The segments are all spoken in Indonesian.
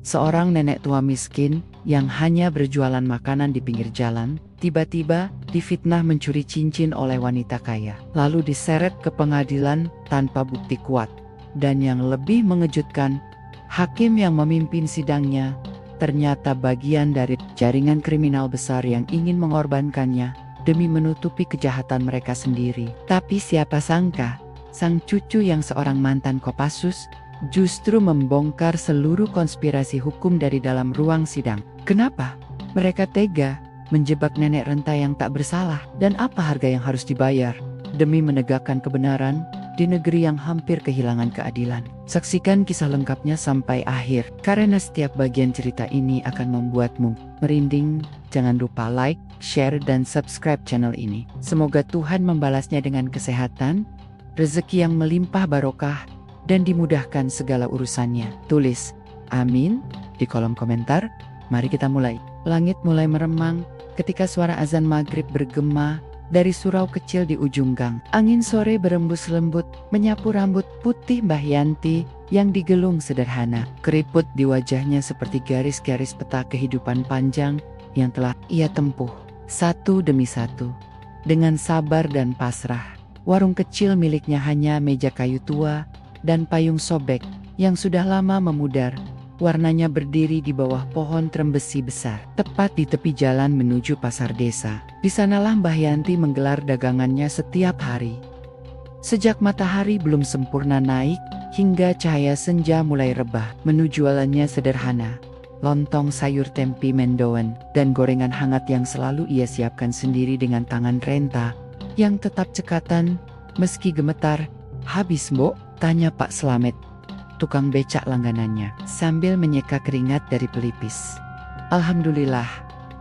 Seorang nenek tua miskin yang hanya berjualan makanan di pinggir jalan, tiba-tiba difitnah mencuri cincin oleh wanita kaya, lalu diseret ke pengadilan tanpa bukti kuat. Dan yang lebih mengejutkan, hakim yang memimpin sidangnya ternyata bagian dari jaringan kriminal besar yang ingin mengorbankannya demi menutupi kejahatan mereka sendiri. Tapi siapa sangka, sang cucu yang seorang mantan Kopassus justru membongkar seluruh konspirasi hukum dari dalam ruang sidang. Kenapa mereka tega menjebak nenek renta yang tak bersalah? Dan apa harga yang harus dibayar demi menegakkan kebenaran di negeri yang hampir kehilangan keadilan? Saksikan kisah lengkapnya sampai akhir, karena setiap bagian cerita ini akan membuatmu merinding. Jangan lupa like, share, dan subscribe channel ini. Semoga Tuhan membalasnya dengan kesehatan, rezeki yang melimpah barokah, dan dimudahkan segala urusannya. Tulis amin di kolom komentar. Mari kita mulai. Langit mulai meremang ketika suara azan maghrib bergema dari surau kecil di ujung gang. Angin sore berembus lembut menyapu rambut putih Mbah Yanti yang digelung sederhana. Keriput di wajahnya seperti garis-garis peta kehidupan panjang yang telah ia tempuh satu demi satu. Dengan sabar dan pasrah, warung kecil miliknya hanya meja kayu tua dan payung sobek yang sudah lama memudar. Warnanya berdiri di bawah pohon trembesi besar, tepat di tepi jalan menuju pasar desa. Di sanalah Mbah Yanti menggelar dagangannya setiap hari. Sejak matahari belum sempurna naik, hingga cahaya senja mulai rebah, menu jualannya sederhana. Lontong sayur tempe mendoan, dan gorengan hangat yang selalu ia siapkan sendiri dengan tangan renta, yang tetap cekatan, meski gemetar. "Habis, Mbok?" tanya Pak Slamet, tukang becak langganannya, sambil menyeka keringat dari pelipis. "Alhamdulillah,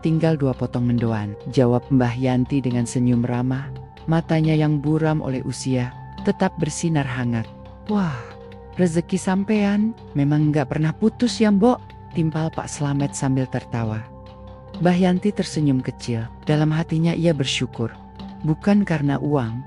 tinggal 2 potong mendoan," jawab Mbah Yanti dengan senyum ramah. Matanya yang buram oleh usia tetap bersinar hangat. "Wah, rezeki sampean memang nggak pernah putus ya, Mbok?" timpal Pak Slamet sambil tertawa. Mbah Yanti tersenyum kecil. Dalam hatinya ia bersyukur, bukan karena uang,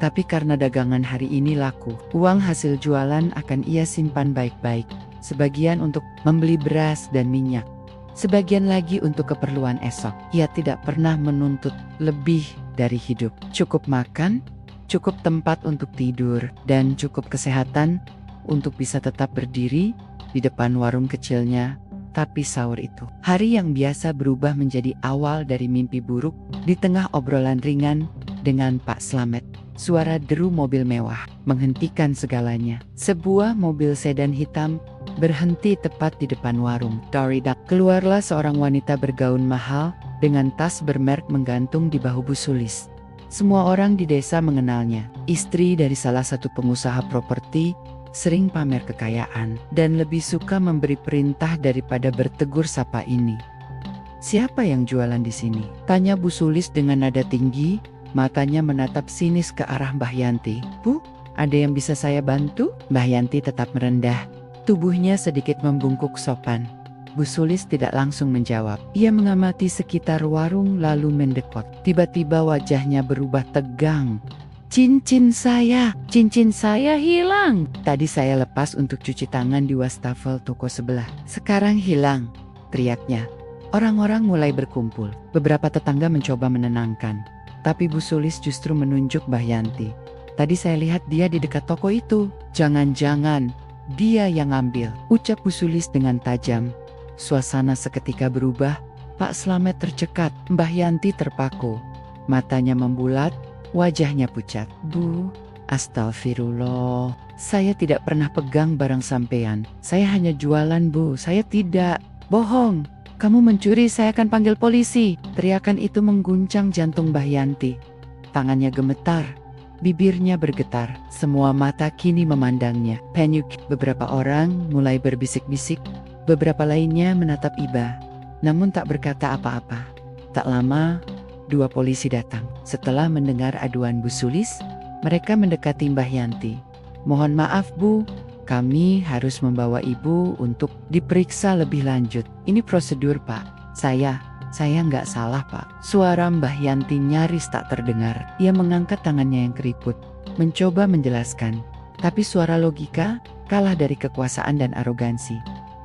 tapi karena dagangan hari ini laku. Uang hasil jualan akan ia simpan baik-baik. Sebagian untuk membeli beras dan minyak, sebagian lagi untuk keperluan esok. Ia tidak pernah menuntut lebih dari hidup. Cukup makan, cukup tempat untuk tidur, dan cukup kesehatan untuk bisa tetap berdiri di depan warung kecilnya. Tapi sahur itu, hari yang biasa berubah menjadi awal dari mimpi buruk. Di tengah obrolan ringan dengan Pak Slamet, suara deru mobil mewah menghentikan segalanya. Sebuah mobil sedan hitam berhenti tepat di depan warung. Daridak keluarlah seorang wanita bergaun mahal dengan tas bermerek menggantung di bahu Bu Sulis. Semua orang di desa mengenalnya. Istri dari salah satu pengusaha properti, sering pamer kekayaan dan lebih suka memberi perintah daripada bertegur sapa. "Ini siapa yang jualan di sini?" tanya Bu Sulis dengan nada tinggi. Matanya menatap sinis ke arah Mbah Yanti. "Bu, ada yang bisa saya bantu?" Mbah Yanti tetap merendah, tubuhnya sedikit membungkuk sopan. Bu Sulis tidak langsung menjawab. Ia mengamati sekitar warung lalu mendekot. Tiba-tiba wajahnya berubah tegang. Cincin saya hilang. Tadi saya lepas untuk cuci tangan di wastafel toko sebelah. Sekarang hilang," teriaknya. Orang-orang mulai berkumpul. Beberapa tetangga mencoba menenangkan, tapi Bu Sulis justru menunjuk Mbah Yanti. "Tadi saya lihat dia di dekat toko itu. Jangan-jangan dia yang ngambil," ucap Bu Sulis dengan tajam. Suasana seketika berubah. Pak Slamet tercekat, Mbah Yanti terpaku. Matanya membulat, wajahnya pucat. "Bu, astagfirullah. Saya tidak pernah pegang barang sampean. Saya hanya jualan, Bu. Saya tidak." "Bohong. Kamu mencuri, saya akan panggil polisi." Teriakan itu mengguncang jantung Mbah Yanti. Tangannya gemetar, bibirnya bergetar. Semua mata kini memandangnya. Panik. Beberapa orang mulai berbisik-bisik, beberapa lainnya menatap iba, namun tak berkata apa-apa. Tak lama, 2 polisi datang. Setelah mendengar aduan Bu Sulis, mereka mendekati Mbah Yanti. "Mohon maaf, Bu, kami harus membawa Ibu untuk diperiksa lebih lanjut." "Ini prosedur, Pak. Saya nggak salah, Pak." Suara Mbah Yanti nyaris tak terdengar. Ia mengangkat tangannya yang keriput, mencoba menjelaskan. Tapi suara logika kalah dari kekuasaan dan arogansi.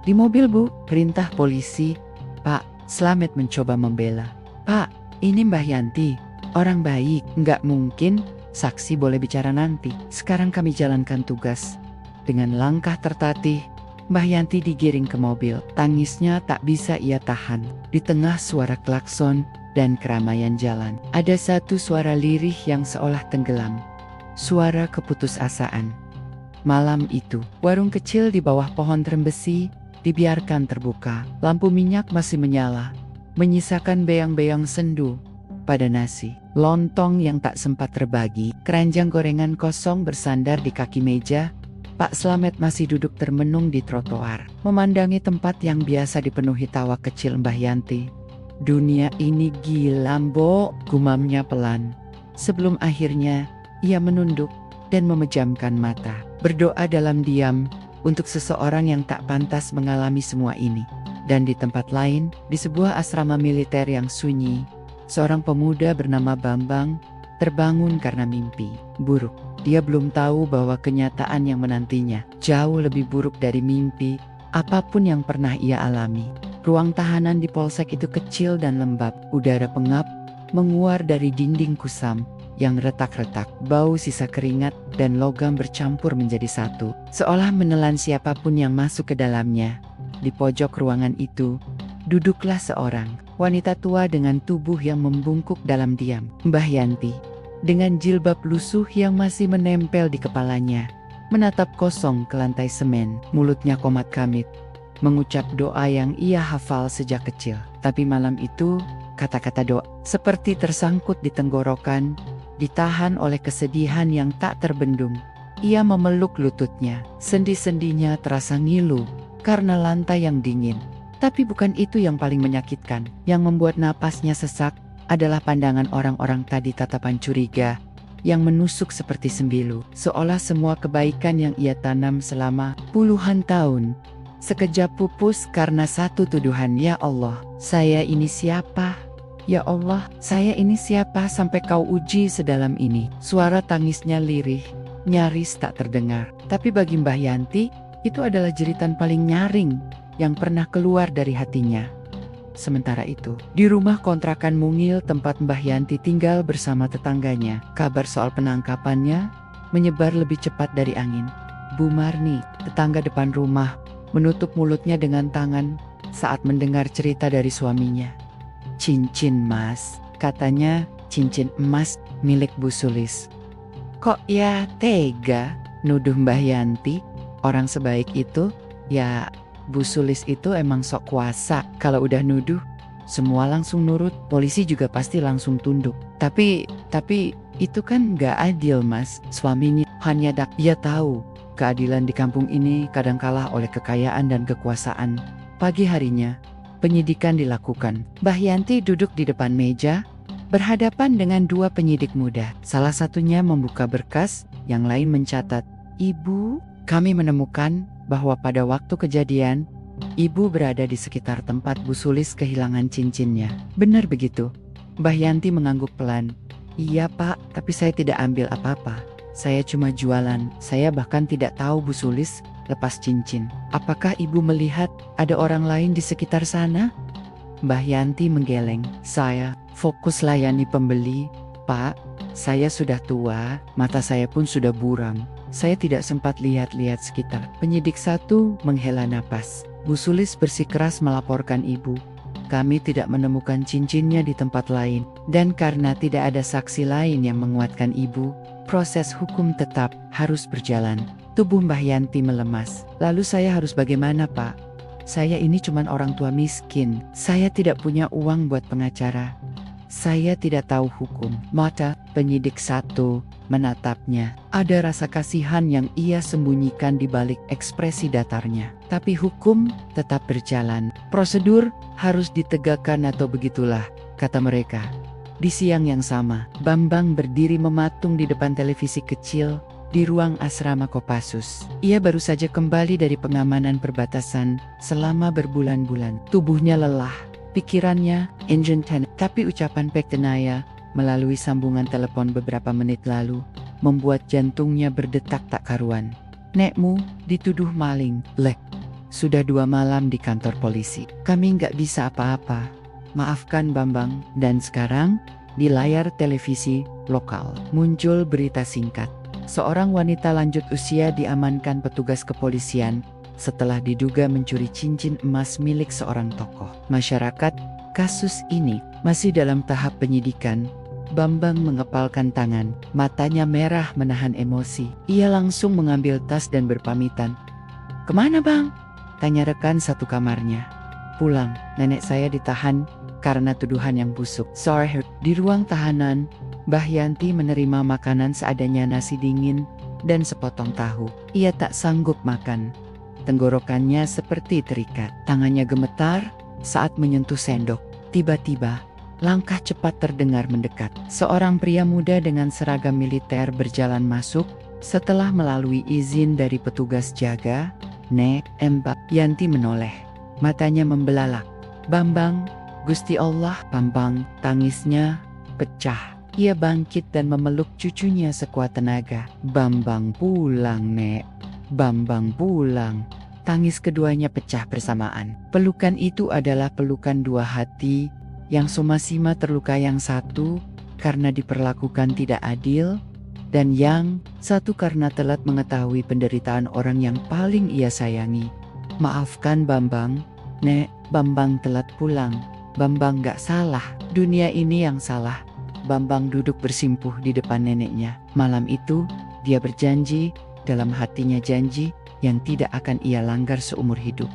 Di mobil Bu, perintah polisi. Pak, Slamet mencoba membela. Pak, ini Mbah Yanti, orang baik. Nggak mungkin, saksi boleh bicara nanti. Sekarang kami jalankan tugas. Dengan langkah tertatih, Mbah Yanti digiring ke mobil. Tangisnya tak bisa ia tahan. Di tengah suara klakson dan keramaian jalan, ada satu suara lirih yang seolah tenggelam. Suara keputusasaan. Malam itu, warung kecil di bawah pohon terembesi dibiarkan terbuka. Lampu minyak masih menyala, menyisakan beang-beang sendu pada nasi. Lontong yang tak sempat terbagi, keranjang gorengan kosong bersandar di kaki meja. Pak Slamet masih duduk termenung di trotoar, memandangi tempat yang biasa dipenuhi tawa kecil Mbah Yanti. Dunia ini gila, Mbok, gumamnya pelan. Sebelum akhirnya, ia menunduk dan memejamkan mata, berdoa dalam diam untuk seseorang yang tak pantas mengalami semua ini. Dan di tempat lain, di sebuah asrama militer yang sunyi, seorang pemuda bernama Bambang terbangun karena mimpi buruk. Dia belum tahu bahwa kenyataan yang menantinya jauh lebih buruk dari mimpi apapun yang pernah ia alami. Ruang tahanan di polsek itu kecil dan lembab. Udara pengap menguar dari dinding kusam yang retak-retak. Bau sisa keringat dan logam bercampur menjadi satu, seolah menelan siapapun yang masuk ke dalamnya. Di pojok ruangan itu, duduklah seorang wanita tua dengan tubuh yang membungkuk dalam diam. Mbah Yanti, dengan jilbab lusuh yang masih menempel di kepalanya, menatap kosong ke lantai semen. Mulutnya komat kamit, mengucap doa yang ia hafal sejak kecil. Tapi malam itu, kata-kata doa seperti tersangkut di tenggorokan, ditahan oleh kesedihan yang tak terbendung. Ia memeluk lututnya, sendi-sendinya terasa ngilu karena lantai yang dingin. Tapi bukan itu yang paling menyakitkan. Yang membuat napasnya sesak adalah pandangan orang-orang tadi, tatapan curiga yang menusuk seperti sembilu, seolah semua kebaikan yang ia tanam selama puluhan tahun sekejap pupus karena satu tuduhan. Ya Allah, saya ini siapa? Ya Allah, saya ini siapa sampai kau uji sedalam ini? Suara tangisnya lirih, nyaris tak terdengar. Tapi bagi Mbah Yanti, itu adalah jeritan paling nyaring yang pernah keluar dari hatinya. Sementara itu, di rumah kontrakan mungil tempat Mbah Yanti tinggal bersama tetangganya, kabar soal penangkapannya menyebar lebih cepat dari angin. Bu Marni, tetangga depan rumah, menutup mulutnya dengan tangan saat mendengar cerita dari suaminya. Cincin Mas, katanya cincin emas milik Bu Sulis. Kok ya tega nuduh Mbah Yanti? Orang sebaik itu, ya Bu Sulis itu emang sok kuasa. Kalau udah nuduh, semua langsung nurut. Polisi juga pasti langsung tunduk. Tapi itu kan gak adil Mas. Suaminya hanya ia tahu keadilan di kampung ini kadang kalah oleh kekayaan dan kekuasaan. Pagi harinya, penyidikan dilakukan. Mbah Yanti duduk di depan meja, berhadapan dengan dua penyidik muda. Salah satunya membuka berkas, yang lain mencatat. Ibu, kami menemukan bahwa pada waktu kejadian, Ibu berada di sekitar tempat Bu Sulis kehilangan cincinnya. Benar begitu? Mbah Yanti mengangguk pelan. Iya Pak, tapi saya tidak ambil apa-apa. Saya cuma jualan. Saya bahkan tidak tahu Bu Sulis lepas cincin. Apakah Ibu melihat ada orang lain di sekitar sana? Mbah Yanti menggeleng. Saya fokus layani pembeli. Pak, saya sudah tua, mata saya pun sudah buram. Saya tidak sempat lihat-lihat sekitar. Penyidik satu menghela napas. Bu Sulis bersikeras melaporkan Ibu. Kami tidak menemukan cincinnya di tempat lain. Dan karena tidak ada saksi lain yang menguatkan Ibu, proses hukum tetap harus berjalan. Tubuh Mbah Yanti melemas. Lalu saya harus bagaimana Pak? Saya ini cuma orang tua miskin. Saya tidak punya uang buat pengacara. Saya tidak tahu hukum. Mata penyidik satu menatapnya. Ada rasa kasihan yang ia sembunyikan di balik ekspresi datarnya. Tapi hukum tetap berjalan. Prosedur harus ditegakkan atau begitulah, kata mereka. Di siang yang sama, Bambang berdiri mematung di depan televisi kecil di ruang asrama Kopassus. Ia baru saja kembali dari pengamanan perbatasan selama berbulan-bulan. Tubuhnya lelah, pikirannya enjenten. Tapi ucapan Pektenaya melalui sambungan telepon beberapa menit lalu membuat jantungnya berdetak tak karuan. Nekmu dituduh maling. Lek, sudah 2 malam di kantor polisi. Kami nggak bisa apa-apa. Maafkan Bambang." Dan sekarang, di layar televisi lokal, muncul berita singkat. Seorang wanita lanjut usia diamankan petugas kepolisian setelah diduga mencuri cincin emas milik seorang tokoh masyarakat. Kasus ini masih dalam tahap penyidikan. Bambang mengepalkan tangan, matanya merah menahan emosi. Ia langsung mengambil tas dan berpamitan. "Kemana, Bang?" tanya rekan satu kamarnya. "Pulang, nenek saya ditahan karena tuduhan yang busuk." Sorry. Di ruang tahanan, Mbah Yanti menerima makanan seadanya, nasi dingin dan sepotong tahu. Ia tak sanggup makan. Tenggorokannya seperti terikat. Tangannya gemetar saat menyentuh sendok. Tiba-tiba, langkah cepat terdengar mendekat. Seorang pria muda dengan seragam militer berjalan masuk setelah melalui izin dari petugas jaga. "Nek." Mbah Yanti menoleh. Matanya membelalak. "Bambang, Gusti Allah." Bambang, tangisnya pecah. Ia bangkit dan memeluk cucunya sekuat tenaga. "Bambang pulang, Nek. Bambang pulang." Tangis keduanya pecah bersamaan. Pelukan itu adalah pelukan dua hati yang sama-sama terluka, yang satu karena diperlakukan tidak adil, dan yang satu karena telat mengetahui penderitaan orang yang paling ia sayangi. "Maafkan Bambang, Nek. Bambang telat pulang. Bambang gak salah. Dunia ini yang salah." Bambang duduk bersimpuh di depan neneknya. Malam itu, dia berjanji, dalam hatinya janji yang tidak akan ia langgar seumur hidup.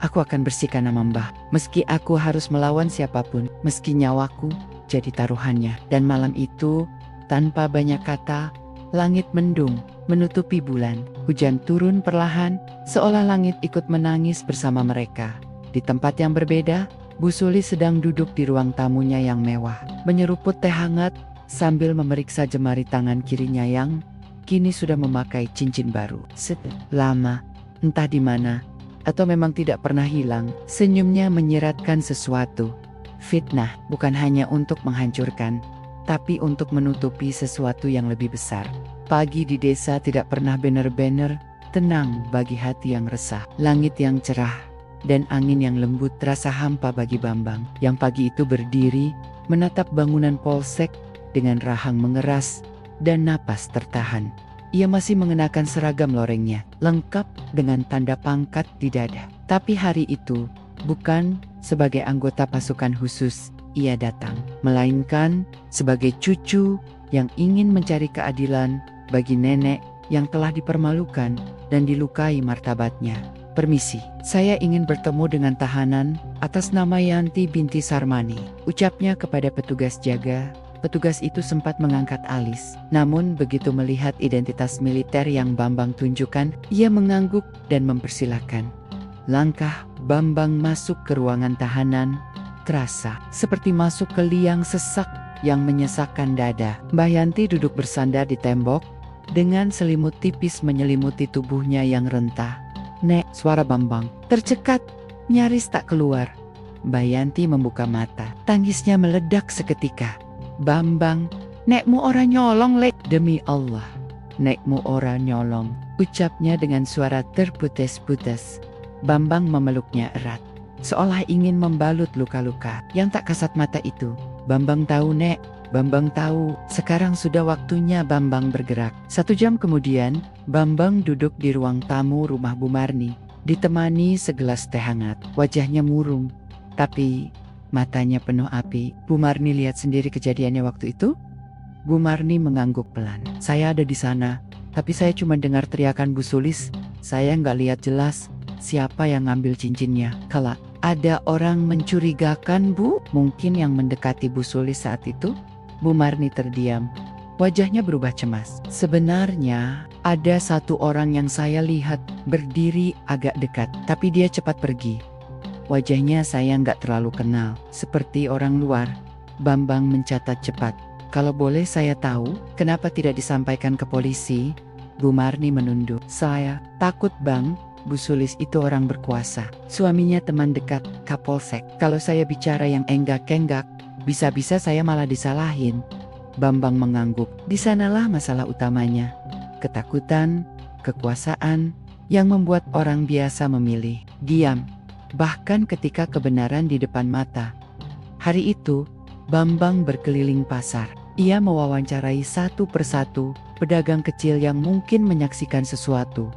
"Aku akan bersihkan nama Mbah, meski aku harus melawan siapapun, meski nyawaku jadi taruhannya." Dan malam itu, tanpa banyak kata, langit mendung, menutupi bulan. Hujan turun perlahan, seolah langit ikut menangis bersama mereka. Di tempat yang berbeda, Bu Sulis sedang duduk di ruang tamunya yang mewah, menyeruput teh hangat sambil memeriksa jemari tangan kirinya yang kini sudah memakai cincin baru. Lama, entah di mana, atau memang tidak pernah hilang, senyumnya menyiratkan sesuatu. Fitnah bukan hanya untuk menghancurkan, tapi untuk menutupi sesuatu yang lebih besar. Pagi di desa tidak pernah bener-bener tenang bagi hati yang resah. Langit yang cerah dan angin yang lembut terasa hampa bagi Bambang, yang pagi itu berdiri menatap bangunan polsek dengan rahang mengeras dan napas tertahan. Ia masih mengenakan seragam lorengnya, lengkap dengan tanda pangkat di dada. Tapi hari itu, bukan sebagai anggota pasukan khusus ia datang, melainkan sebagai cucu yang ingin mencari keadilan bagi nenek yang telah dipermalukan dan dilukai martabatnya. "Permisi, saya ingin bertemu dengan tahanan atas nama Yanti binti Sarmani," ucapnya kepada petugas jaga. Petugas itu sempat mengangkat alis, namun begitu melihat identitas militer yang Bambang tunjukkan, ia mengangguk dan mempersilahkan. Langkah Bambang masuk ke ruangan tahanan terasa seperti masuk ke liang sesak yang menyesakkan dada. Mbah Yanti duduk bersandar di tembok dengan selimut tipis menyelimuti tubuhnya yang rentah. "Nek," suara Bambang tercekat, nyaris tak keluar. Mbah Yanti membuka mata, tangisnya meledak seketika. "Bambang, nekmu ora nyolong, Lek." "Demi Allah, nekmu ora nyolong," ucapnya dengan suara terputus-putus. Bambang memeluknya erat, seolah ingin membalut luka-luka yang tak kasat mata itu. "Bambang tahu, Nek. Bambang tahu." Sekarang sudah waktunya Bambang bergerak. 1 jam kemudian, Bambang duduk di ruang tamu rumah Bu Marni, ditemani segelas teh hangat. Wajahnya murung, tapi matanya penuh api. "Bu Marni lihat sendiri kejadiannya waktu itu?" Bu Marni mengangguk pelan. "Saya ada di sana, tapi saya cuma dengar teriakan Bu Sulis. Saya nggak lihat jelas siapa yang ngambil cincinnya." "Kalau ada orang mencurigakan, Bu? Mungkin yang mendekati Bu Sulis saat itu?" Bu Marni terdiam. Wajahnya berubah cemas. "Sebenarnya ada 1 orang yang saya lihat berdiri agak dekat, tapi dia cepat pergi. Wajahnya saya nggak terlalu kenal, seperti orang luar." Bambang mencatat cepat. "Kalau boleh saya tahu, kenapa tidak disampaikan ke polisi?" Bu Marni menunduk. "Saya takut, Bang. Bu Sulis itu orang berkuasa. Suaminya teman dekat Kapolsek. Kalau saya bicara yang enggak-enggak, bisa-bisa saya malah disalahin." Bambang mengangguk. Di sanalah masalah utamanya. Ketakutan, kekuasaan, yang membuat orang biasa memilih diam, bahkan ketika kebenaran di depan mata. Hari itu, Bambang berkeliling pasar. Ia mewawancarai satu persatu pedagang kecil yang mungkin menyaksikan sesuatu.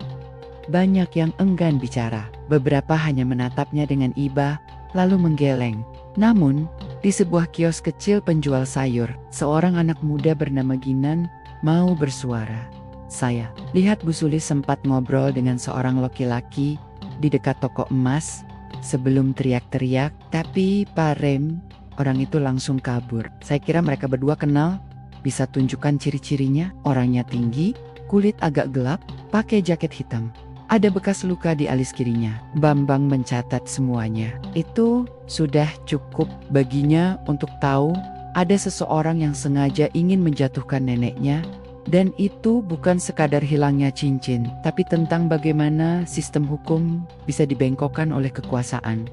Banyak yang enggan bicara, beberapa hanya menatapnya dengan iba, lalu menggeleng. Namun, di sebuah kios kecil penjual sayur, seorang anak muda bernama Ginan mau bersuara. Saya lihat Bu Sulis sempat ngobrol dengan seorang laki-laki di dekat toko emas sebelum teriak-teriak, tapi Pak Rem, orang itu langsung kabur. Saya kira mereka berdua kenal, bisa tunjukkan ciri-cirinya. Orangnya tinggi, kulit agak gelap, pakai jaket hitam. Ada bekas luka di alis kirinya. Bambang mencatat semuanya. Itu sudah cukup baginya untuk tahu ada seseorang yang sengaja ingin menjatuhkan neneknya. Dan itu bukan sekadar hilangnya cincin, tapi tentang bagaimana sistem hukum bisa dibengkokkan oleh kekuasaan.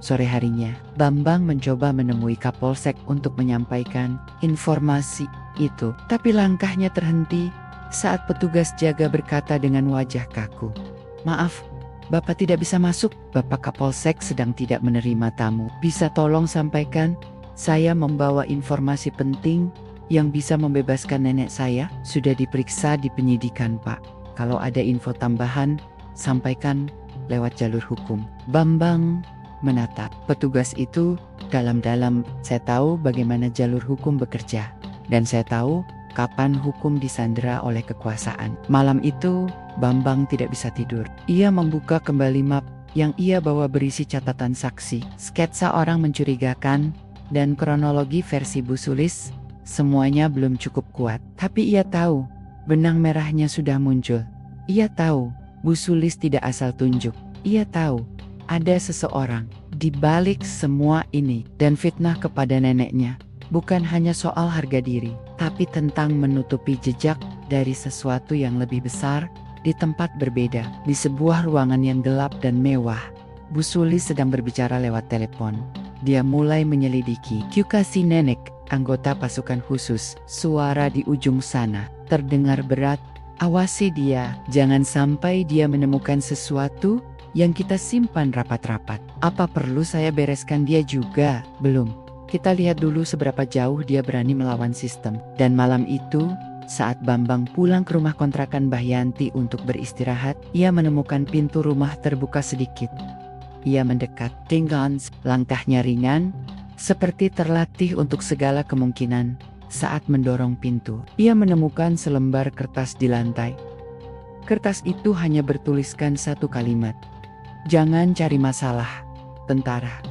Sore harinya, Bambang mencoba menemui Kapolsek untuk menyampaikan informasi itu. Tapi langkahnya terhenti saat petugas jaga berkata dengan wajah kaku, "Maaf, Bapak tidak bisa masuk. Bapak Kapolsek sedang tidak menerima tamu. Bisa tolong sampaikan, saya membawa informasi penting yang bisa membebaskan nenek saya. Sudah diperiksa di penyidikan, Pak. Kalau ada info tambahan, sampaikan lewat jalur hukum." Bambang menatap petugas itu dalam-dalam. Saya tahu bagaimana jalur hukum bekerja, dan saya tahu kapan hukum disandera oleh kekuasaan. Malam itu, Bambang tidak bisa tidur. Ia membuka kembali map yang ia bawa berisi catatan saksi, sketsa orang mencurigakan, dan kronologi versi Bu Sulis. Semuanya belum cukup kuat, tapi ia tahu benang merahnya sudah muncul. Ia tahu Bu Sulis tidak asal tunjuk. Ia tahu ada seseorang di balik semua ini, dan fitnah kepada neneknya bukan hanya soal harga diri, tapi tentang menutupi jejak dari sesuatu yang lebih besar di tempat berbeda, di sebuah ruangan yang gelap dan mewah. Bu Sulis sedang berbicara lewat telepon. Dia mulai menyelidiki. "Kyukasi nenek, anggota pasukan khusus." Suara di ujung sana terdengar berat. "Awasi dia, jangan sampai dia menemukan sesuatu yang kita simpan rapat-rapat." "Apa perlu saya bereskan dia juga?" "Belum. Kita lihat dulu seberapa jauh dia berani melawan sistem." Dan malam itu, saat Bambang pulang ke rumah kontrakan Mbah Yanti untuk beristirahat, ia menemukan pintu rumah terbuka sedikit. Ia mendekat dengan langkahnya ringan, seperti terlatih untuk segala kemungkinan. Saat mendorong pintu, ia menemukan selembar kertas di lantai. Kertas itu hanya bertuliskan satu kalimat, "Jangan cari masalah, tentara.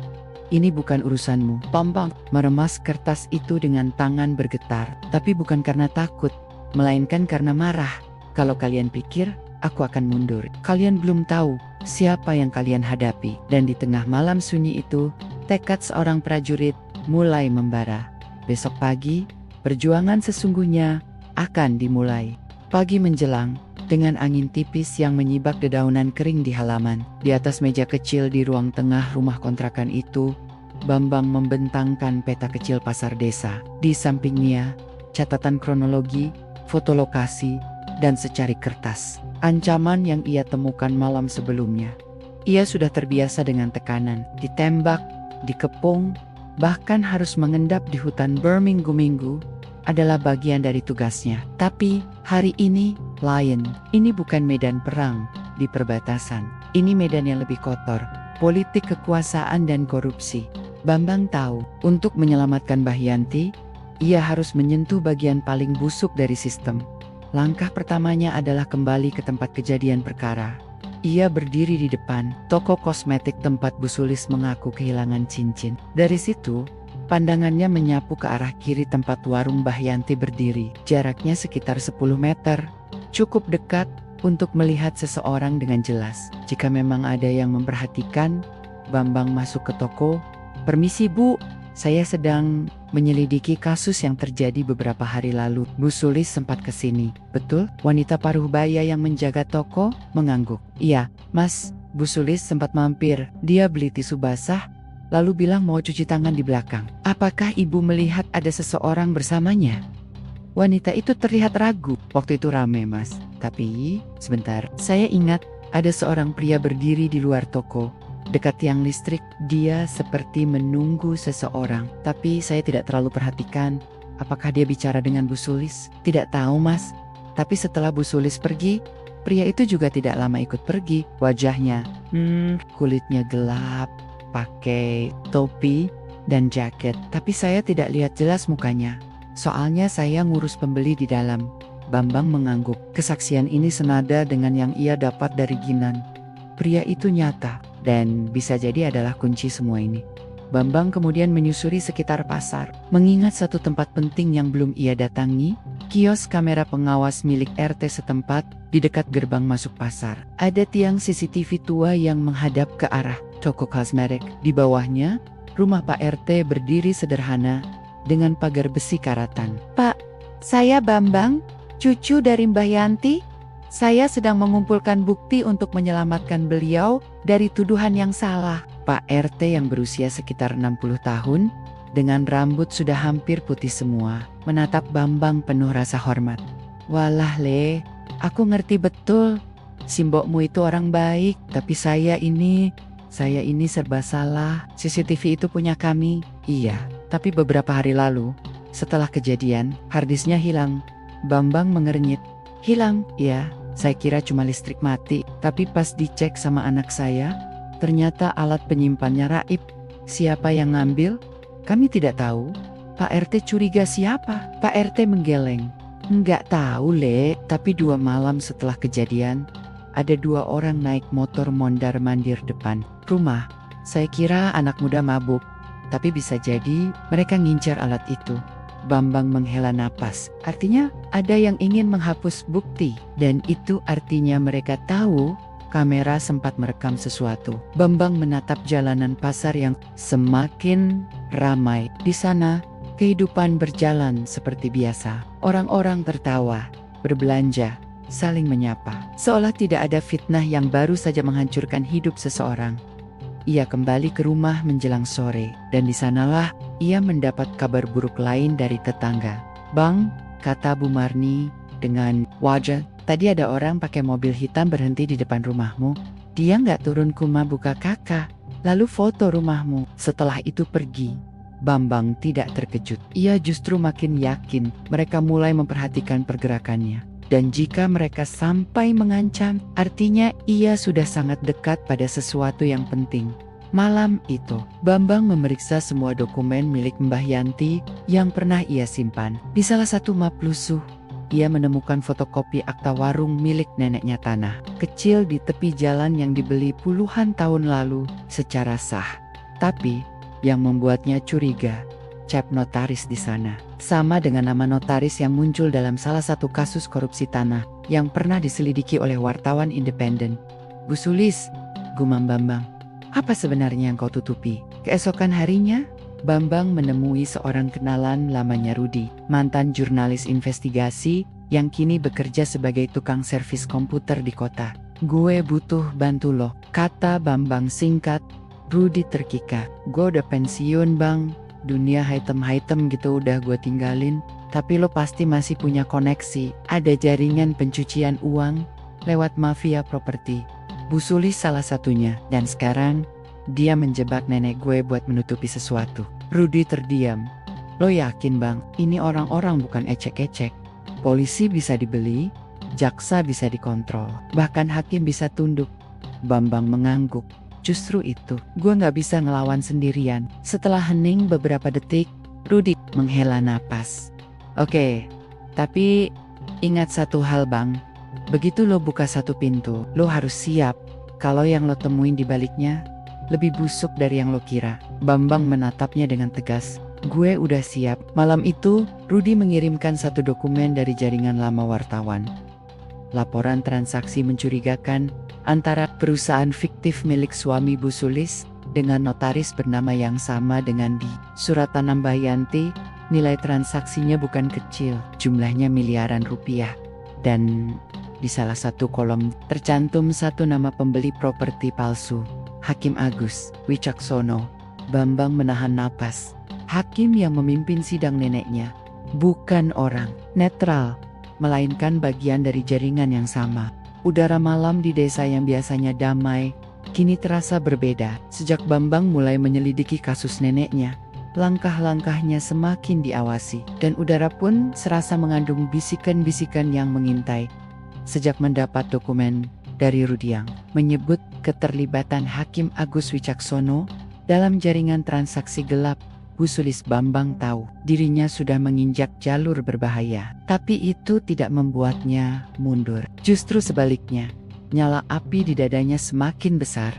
Ini bukan urusanmu." Bambang meremas kertas itu dengan tangan bergetar, tapi bukan karena takut, melainkan karena marah. "Kalau kalian pikir aku akan mundur, kalian belum tahu siapa yang kalian hadapi." Dan di tengah malam sunyi itu, tekad seorang prajurit mulai membara. Besok pagi, perjuangan sesungguhnya akan dimulai. Pagi menjelang, dengan angin tipis yang menyibak dedaunan kering di halaman, di atas meja kecil di ruang tengah rumah kontrakan itu, Bambang membentangkan peta kecil pasar desa. Di sampingnya, catatan kronologi, foto lokasi, dan secari kertas. Ancaman yang ia temukan malam sebelumnya. Ia sudah terbiasa dengan tekanan, ditembak, dikepung, bahkan harus mengendap di hutan berminggu-minggu adalah bagian dari tugasnya. Tapi hari ini lain. Ini bukan medan perang di perbatasan. Ini medan yang lebih kotor, politik kekuasaan dan korupsi. Bambang tahu, untuk menyelamatkan Mbah Yanti, ia harus menyentuh bagian paling busuk dari sistem. Langkah pertamanya adalah kembali ke tempat kejadian perkara. Ia berdiri di depan toko kosmetik tempat Bu Sulis mengaku kehilangan cincin. Dari situ, pandangannya menyapu ke arah kiri tempat warung Mbah Yanti berdiri. Jaraknya sekitar 10 meter, cukup dekat untuk melihat seseorang dengan jelas. Jika memang ada yang memperhatikan, Bambang masuk ke toko. "Permisi Bu, saya sedang menyelidiki kasus yang terjadi beberapa hari lalu." Bu Sulis sempat kesini. "Betul?" Wanita paruh baya yang menjaga toko mengangguk. "Iya, Mas." Bu Sulis sempat mampir. Dia beli tisu basah, lalu bilang mau cuci tangan di belakang. "Apakah Ibu melihat ada seseorang bersamanya?" Wanita itu terlihat ragu. "Waktu itu rame, Mas. Tapi, sebentar, saya ingat Ada seorang pria berdiri di luar toko, dekat tiang listrik. Dia seperti menunggu seseorang, tapi saya tidak terlalu perhatikan. Apakah dia bicara dengan Bu Sulis? Tidak tahu, Mas. Tapi setelah Bu Sulis pergi, pria itu juga tidak lama ikut pergi. Wajahnya, kulitnya gelap, pakai topi dan jaket. Tapi saya tidak lihat jelas mukanya. Soalnya saya ngurus pembeli di dalam. Bambang mengangguk. Kesaksian ini senada dengan yang ia dapat dari Ginan. Pria itu nyata dan bisa jadi adalah kunci semua ini. Bambang kemudian menyusuri sekitar pasar, mengingat satu tempat penting yang belum ia datangi, kios kamera pengawas milik RT setempat di dekat gerbang masuk pasar. Ada tiang CCTV tua yang menghadap ke arah toko kosmetik. Di bawahnya, rumah Pak RT berdiri sederhana dengan pagar besi karatan. "Pak, saya Bambang, cucu dari Mbah Yanti. Saya sedang mengumpulkan bukti untuk menyelamatkan beliau dari tuduhan yang salah." Pak RT yang berusia sekitar 60 tahun, dengan rambut sudah hampir putih semua, menatap Bambang penuh rasa hormat. "Walah Le, aku ngerti betul. Simbokmu itu orang baik, tapi saya ini serba salah. CCTV itu punya kami." "Iya, tapi beberapa hari lalu, setelah kejadian, harddisknya hilang." Bambang mengernyit. "Hilang? Ya, saya kira cuma listrik mati. Tapi pas dicek sama anak saya, ternyata alat penyimpannya raib. Siapa yang ngambil? Kami tidak tahu." "Pak RT curiga siapa?" Pak RT menggeleng. "Enggak tahu Le, tapi 2 malam setelah kejadian, ada 2 orang naik motor mondar-mandir depan rumah. Saya kira anak muda mabuk, tapi bisa jadi mereka ngincar alat itu." Bambang menghela napas. Artinya ada yang ingin menghapus bukti, dan itu artinya mereka tahu kamera sempat merekam sesuatu. Bambang menatap jalanan pasar yang semakin ramai. Di sana, kehidupan berjalan seperti biasa. Orang-orang tertawa, berbelanja, saling menyapa. Seolah tidak ada fitnah yang baru saja menghancurkan hidup seseorang. Ia kembali ke rumah menjelang sore, dan di sanalah ia mendapat kabar buruk lain dari tetangga. "Bang," kata Bu Marni dengan wajah, "tadi ada orang pakai mobil hitam berhenti di depan rumahmu. Dia nggak turun kuma buka kakak, lalu foto rumahmu. Setelah itu pergi." Bambang tidak terkejut. Ia justru makin yakin mereka mulai memperhatikan pergerakannya. Dan jika mereka sampai mengancam, artinya ia sudah sangat dekat pada sesuatu yang penting. Malam itu, Bambang memeriksa semua dokumen milik Mbah Yanti yang pernah ia simpan. Di salah satu map lusuh, ia menemukan fotokopi akta warung milik neneknya tanah kecil di tepi jalan yang dibeli puluhan tahun lalu secara sah. Tapi, yang membuatnya curiga, cap notaris di sana sama dengan nama notaris yang muncul dalam salah satu kasus korupsi tanah yang pernah diselidiki oleh wartawan independen. "Bu Sulis," gumam Bambang, "apa sebenarnya yang kau tutupi?" Keesokan harinya, Bambang menemui seorang kenalan lamanya Rudi, mantan jurnalis investigasi yang kini bekerja sebagai tukang servis komputer di kota. "Gue butuh bantu lo," kata Bambang singkat. Rudi terkikah. "Gue udah pensiun Bang. Dunia hitam-hitam gitu udah gue tinggalin. Tapi lo pasti masih punya koneksi. Ada jaringan pencucian uang lewat mafia properti. Bu Sulis salah satunya. Dan sekarang dia menjebak nenek gue buat menutupi sesuatu." Rudi terdiam. "Lo yakin Bang? Ini orang-orang bukan ecek-ecek. Polisi bisa dibeli, jaksa bisa dikontrol, bahkan hakim bisa tunduk." Bambang mengangguk. "Justru itu, gue gak bisa ngelawan sendirian." Setelah hening beberapa detik, Rudi menghela napas. "Oke, tapi ingat satu hal Bang. Begitu lo buka satu pintu, lo harus siap kalau yang lo temuin di baliknya lebih busuk dari yang lo kira." Bambang menatapnya dengan tegas. "Gue udah siap." Malam itu, Rudi mengirimkan satu dokumen dari jaringan lama wartawan. Laporan transaksi mencurigakan antara perusahaan fiktif milik suami Bu Sulis dengan notaris bernama yang sama dengan di surat tanah Mbah Yanti. Nilai transaksinya bukan kecil, jumlahnya miliaran rupiah. Dan di salah satu kolom tercantum satu nama pembeli properti palsu, Hakim Agus Wicaksono. Bambang menahan napas. Hakim yang memimpin sidang neneknya bukan orang netral, melainkan bagian dari jaringan yang sama. Udara malam di desa yang biasanya damai, kini terasa berbeda. Sejak Bambang mulai menyelidiki kasus neneknya, langkah-langkahnya semakin diawasi, dan udara pun serasa mengandung bisikan-bisikan yang mengintai. Sejak mendapat dokumen dari Rudiang menyebut keterlibatan Hakim Agus Wicaksono dalam jaringan transaksi gelap, Bu Sulis Bambang tahu dirinya sudah menginjak jalur berbahaya. Tapi itu tidak membuatnya mundur. Justru sebaliknya, nyala api di dadanya semakin besar.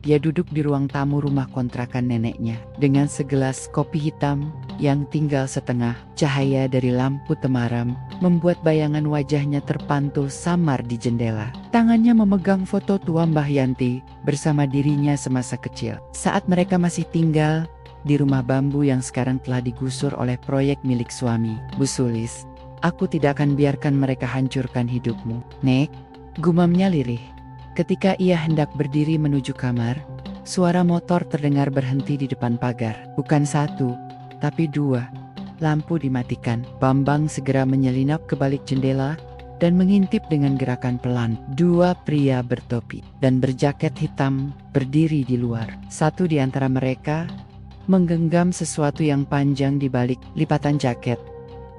Dia duduk di ruang tamu rumah kontrakan neneknya dengan segelas kopi hitam yang tinggal setengah. Cahaya dari lampu temaram membuat bayangan wajahnya terpantul samar di jendela. Tangannya memegang foto tua Mbah Yanti bersama dirinya semasa kecil, saat mereka masih tinggal di rumah bambu yang sekarang telah digusur oleh proyek milik suami. Bu Sulis, aku tidak akan biarkan mereka hancurkan hidupmu. Nek, gumamnya lirih. Ketika ia hendak berdiri menuju kamar, suara motor terdengar berhenti di depan pagar. Bukan satu, tapi dua. Lampu dimatikan. Bambang segera menyelinap ke balik jendela dan mengintip dengan gerakan pelan. Dua pria bertopi dan berjaket hitam berdiri di luar. Satu di antara mereka menggenggam sesuatu yang panjang di balik lipatan jaket.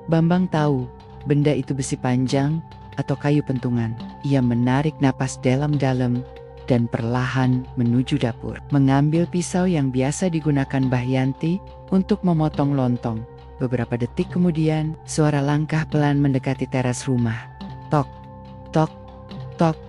Bambang tahu benda itu besi panjang atau kayu pentungan. Ia menarik napas dalam-dalam dan perlahan menuju dapur, mengambil pisau yang biasa digunakan Mbah Yanti untuk memotong lontong. Beberapa detik kemudian, suara langkah pelan mendekati teras rumah. Tok, tok, tok.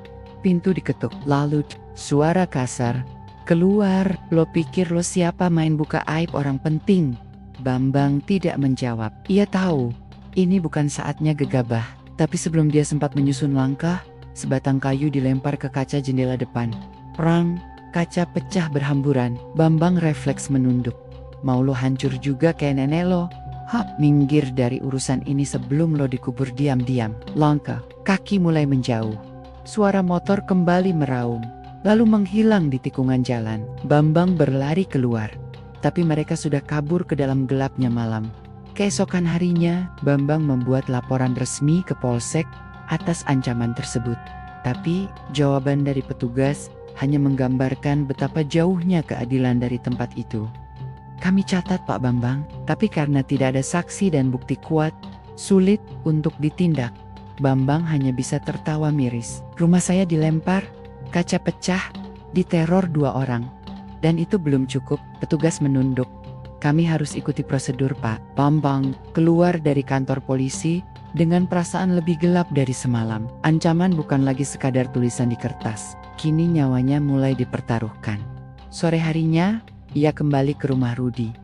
Pintu diketuk. Lalu suara kasar, "Keluar, lo pikir lo siapa main buka aib orang penting?" Bambang tidak menjawab. Ia tahu ini bukan saatnya gegabah. Tapi sebelum dia sempat menyusun langkah, sebatang kayu dilempar ke kaca jendela depan. Prang, kaca pecah berhamburan. Bambang refleks menunduk. Mau lo hancur juga kayak nenek lo? Hap, minggir dari urusan ini sebelum lo dikubur diam-diam. Langkah kaki mulai menjauh. Suara motor kembali meraung, lalu menghilang di tikungan jalan. Bambang berlari keluar, tapi mereka sudah kabur ke dalam gelapnya malam. Keesokan harinya, Bambang membuat laporan resmi ke Polsek atas ancaman tersebut. Tapi jawaban dari petugas hanya menggambarkan betapa jauhnya keadilan dari tempat itu. "Kami catat Pak Bambang, tapi karena tidak ada saksi dan bukti kuat, sulit untuk ditindak." Bambang hanya bisa tertawa miris. "Rumah saya dilempar, kaca pecah, diteror 2 orang. Dan itu belum cukup." Petugas menunduk. "Kami harus ikuti prosedur Pak." Bambang keluar dari kantor polisi dengan perasaan lebih gelap dari semalam. Ancaman bukan lagi sekadar tulisan di kertas. Kini nyawanya mulai dipertaruhkan. Sore harinya, ia kembali ke rumah Rudi.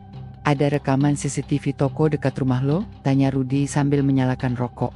"Ada rekaman CCTV toko dekat rumah lo?" tanya Rudi sambil menyalakan rokok.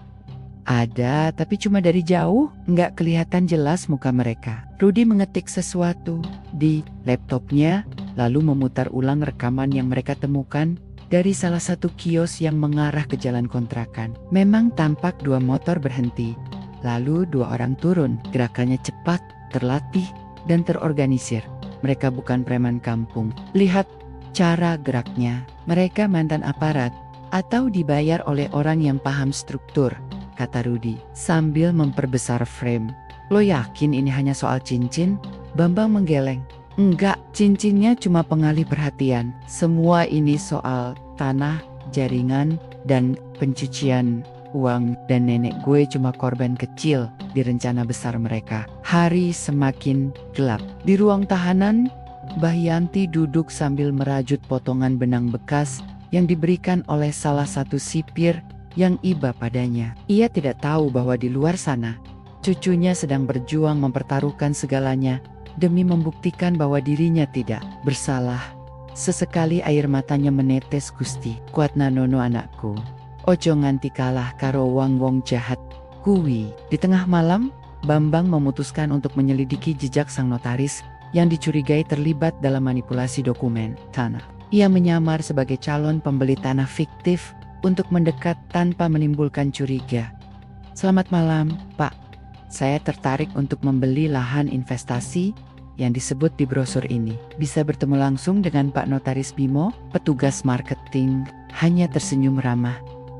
"Ada, tapi cuma dari jauh, nggak kelihatan jelas muka mereka." Rudi mengetik sesuatu di laptopnya, lalu memutar ulang rekaman yang mereka temukan dari salah satu kios yang mengarah ke jalan kontrakan. Memang tampak 2 motor berhenti, lalu 2 orang turun. Gerakannya cepat, terlatih, dan terorganisir. Mereka bukan preman kampung. Lihat cara geraknya, mereka mantan aparat atau dibayar oleh orang yang paham struktur, kata Rudi sambil memperbesar frame. "Lo yakin ini hanya soal cincin?" Bambang menggeleng. "Enggak, cincinnya cuma pengalih perhatian. Semua ini soal tanah, jaringan, dan pencucian uang. Dan nenek gue cuma korban kecil di rencana besar mereka." Hari semakin gelap. Di ruang tahanan, Mbah Yanti duduk sambil merajut potongan benang bekas yang diberikan oleh salah satu sipir yang iba padanya. Ia tidak tahu bahwa di luar sana, cucunya sedang berjuang mempertaruhkan segalanya demi membuktikan bahwa dirinya tidak bersalah. Sesekali air matanya menetes. "Gusti, kuatna nono anakku. Ojo nganti kalah karo wong-wong jahat kuwi." Di tengah malam, Bambang memutuskan untuk menyelidiki jejak sang notaris yang dicurigai terlibat dalam manipulasi dokumen tanah. Ia menyamar sebagai calon pembeli tanah fiktif untuk mendekat tanpa menimbulkan curiga. "Selamat malam, Pak. Saya tertarik untuk membeli lahan investasi yang disebut di brosur ini. Bisa bertemu langsung dengan Pak Notaris Bimo?" Petugas marketing hanya tersenyum ramah,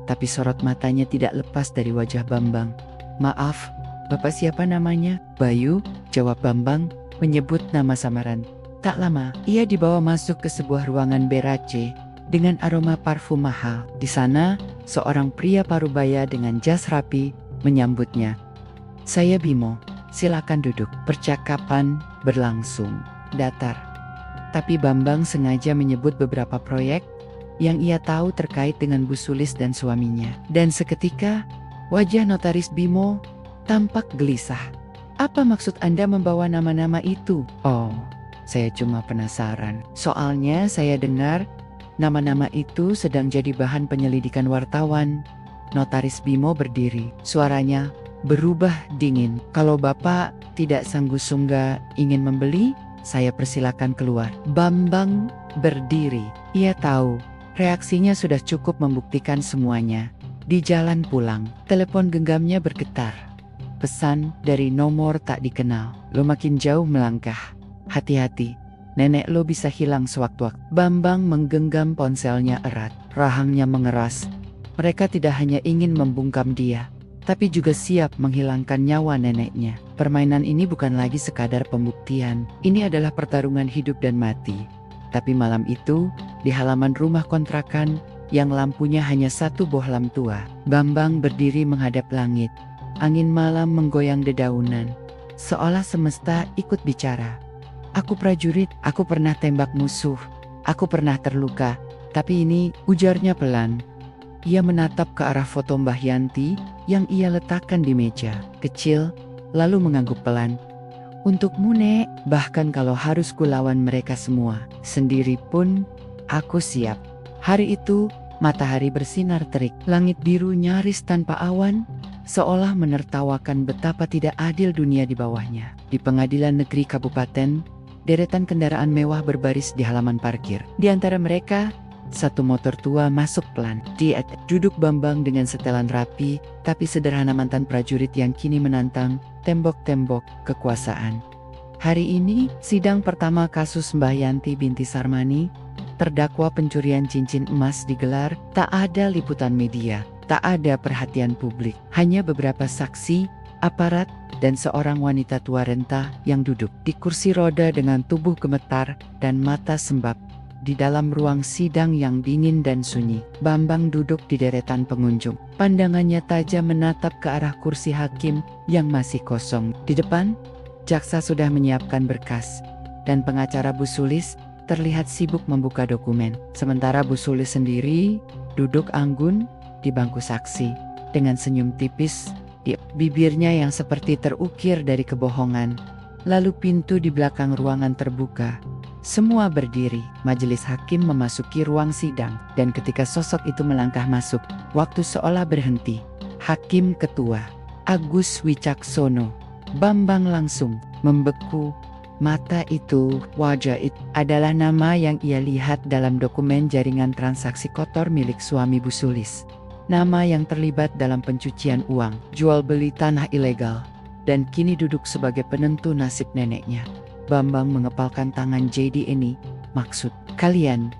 tapi sorot matanya tidak lepas dari wajah Bambang. "Maaf, Bapak siapa namanya? Bayu, jawab Bambang, menyebut nama samaran. Tak lama, ia dibawa masuk ke sebuah ruangan berace dengan aroma parfum mahal. Di sana, seorang pria parubaya dengan jas rapi menyambutnya. Saya Bimo, silakan duduk. Percakapan berlangsung datar. Tapi Bambang sengaja menyebut beberapa proyek yang ia tahu terkait dengan Bu Sulis dan suaminya. Dan seketika, wajah notaris Bimo tampak gelisah. Apa maksud Anda membawa nama-nama itu? Oh, saya cuma penasaran. Soalnya saya dengar nama-nama itu sedang jadi bahan penyelidikan wartawan. Notaris Bimo berdiri. Suaranya berubah dingin. Kalau Bapak tidak sanggup-sungguh ingin membeli, saya persilakan keluar. Bambang berdiri. Ia tahu reaksinya sudah cukup membuktikan semuanya. Di jalan pulang, telepon genggamnya bergetar. Pesan dari nomor tak dikenal. Lo makin jauh melangkah. Hati-hati, nenek lo bisa hilang sewaktu-waktu. Bambang menggenggam ponselnya erat. Rahangnya mengeras. Mereka tidak hanya ingin membungkam dia, tapi juga siap menghilangkan nyawa neneknya. Permainan ini bukan lagi sekadar pembuktian. Ini adalah pertarungan hidup dan mati. Tapi malam itu, di halaman rumah kontrakan yang lampunya hanya satu bohlam tua, Bambang berdiri menghadap langit. Angin malam menggoyang dedaunan, seolah semesta ikut bicara. Aku prajurit, aku pernah tembak musuh, aku pernah terluka, tapi ini, ujarnya pelan. Ia menatap ke arah foto Mbah Yanti yang ia letakkan di meja kecil, lalu mengangguk pelan. Untukmu, Nek, bahkan kalau harus kulawan mereka semua, sendiri pun, aku siap. Hari itu, matahari bersinar terik, langit biru nyaris tanpa awan, seolah menertawakan betapa tidak adil dunia di bawahnya. Di pengadilan negeri kabupaten, deretan kendaraan mewah berbaris di halaman parkir. Di antara mereka, satu motor tua masuk pelan. Duduk Bambang dengan setelan rapi, tapi sederhana mantan prajurit yang kini menantang tembok-tembok kekuasaan. Hari ini, sidang pertama kasus Mbah Yanti binti Sarmani, terdakwa pencurian cincin emas digelar. Tak ada liputan media, tak ada perhatian publik. Hanya beberapa saksi, aparat, dan seorang wanita tua renta yang duduk di kursi roda dengan tubuh gemetar dan mata sembab. Di dalam ruang sidang yang dingin dan sunyi, Bambang duduk di deretan pengunjung. Pandangannya tajam menatap ke arah kursi hakim yang masih kosong. Di depan, jaksa sudah menyiapkan berkas, dan pengacara Bu Sulis terlihat sibuk membuka dokumen. Sementara Bu Sulis sendiri duduk anggun di bangku saksi, dengan senyum tipis di bibirnya yang seperti terukir dari kebohongan. Lalu pintu di belakang ruangan terbuka. Semua berdiri. Majelis hakim memasuki ruang sidang, dan ketika sosok itu melangkah masuk, waktu seolah berhenti. Hakim Ketua Agus Wicaksono. Bambang langsung membeku. Mata itu, wajah itu adalah nama yang ia lihat dalam dokumen jaringan transaksi kotor milik suami Bu Sulis. Nama yang terlibat dalam pencucian uang, jual beli tanah ilegal, dan kini duduk sebagai penentu nasib neneknya. Bambang mengepalkan tangan. Jadi ini maksud kalian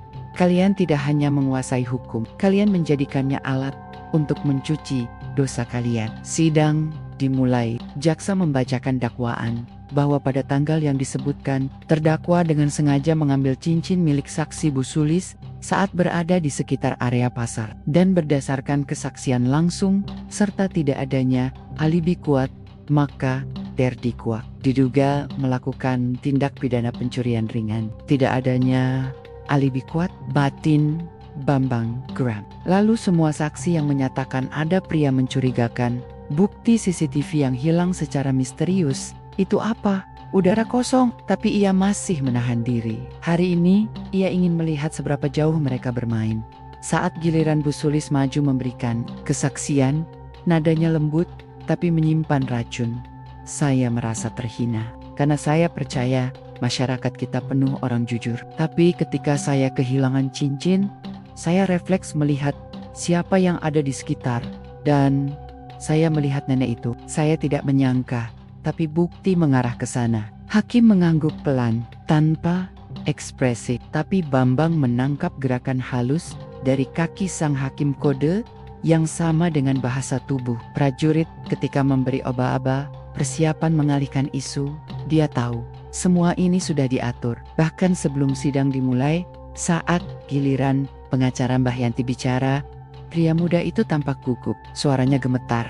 tidak hanya menguasai hukum, kalian menjadikannya alat untuk mencuci dosa kalian. Sidang dimulai. Jaksa membacakan dakwaan bahwa pada tanggal yang disebutkan, terdakwa dengan sengaja mengambil cincin milik saksi Bu Sulis saat berada di sekitar area pasar, dan berdasarkan kesaksian langsung serta tidak adanya alibi kuat, maka terdakwa diduga melakukan tindak pidana pencurian ringan. Tidak adanya alibi kuat, batin Bambang geram. Lalu semua saksi yang menyatakan ada pria mencurigakan, bukti CCTV yang hilang secara misterius. Itu apa? Udara kosong, tapi ia masih menahan diri. Hari ini, ia ingin melihat seberapa jauh mereka bermain. Saat giliran Bu Sulis maju memberikan kesaksian, nadanya lembut, tapi menyimpan racun. Saya merasa terhina, karena saya percaya masyarakat kita penuh orang jujur. Tapi ketika saya kehilangan cincin, saya refleks melihat siapa yang ada di sekitar, dan saya melihat nenek itu. Saya tidak menyangka, tapi bukti mengarah ke sana. Hakim mengangguk pelan, tanpa ekspresi, tapi Bambang menangkap gerakan halus dari kaki sang hakim kode yang sama dengan bahasa tubuh prajurit ketika memberi oba-oba, persiapan mengalihkan isu. Dia tahu, semua ini sudah diatur. Bahkan sebelum sidang dimulai, saat giliran pengacara Mbah Yanti bicara, pria muda itu tampak gugup, suaranya gemetar.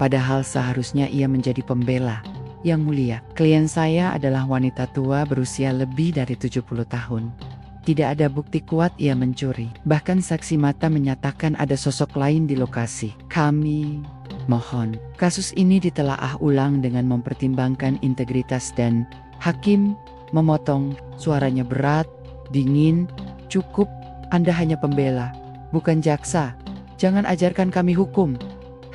Padahal seharusnya ia menjadi pembela. Yang mulia, klien saya adalah wanita tua berusia lebih dari 70 tahun. Tidak ada bukti kuat ia mencuri. Bahkan saksi mata menyatakan ada sosok lain di lokasi. Kami mohon, kasus ini ditelaah ulang dengan mempertimbangkan integritas dan hakim memotong, suaranya berat, dingin. Cukup, Anda hanya pembela, bukan jaksa. Jangan ajarkan kami hukum.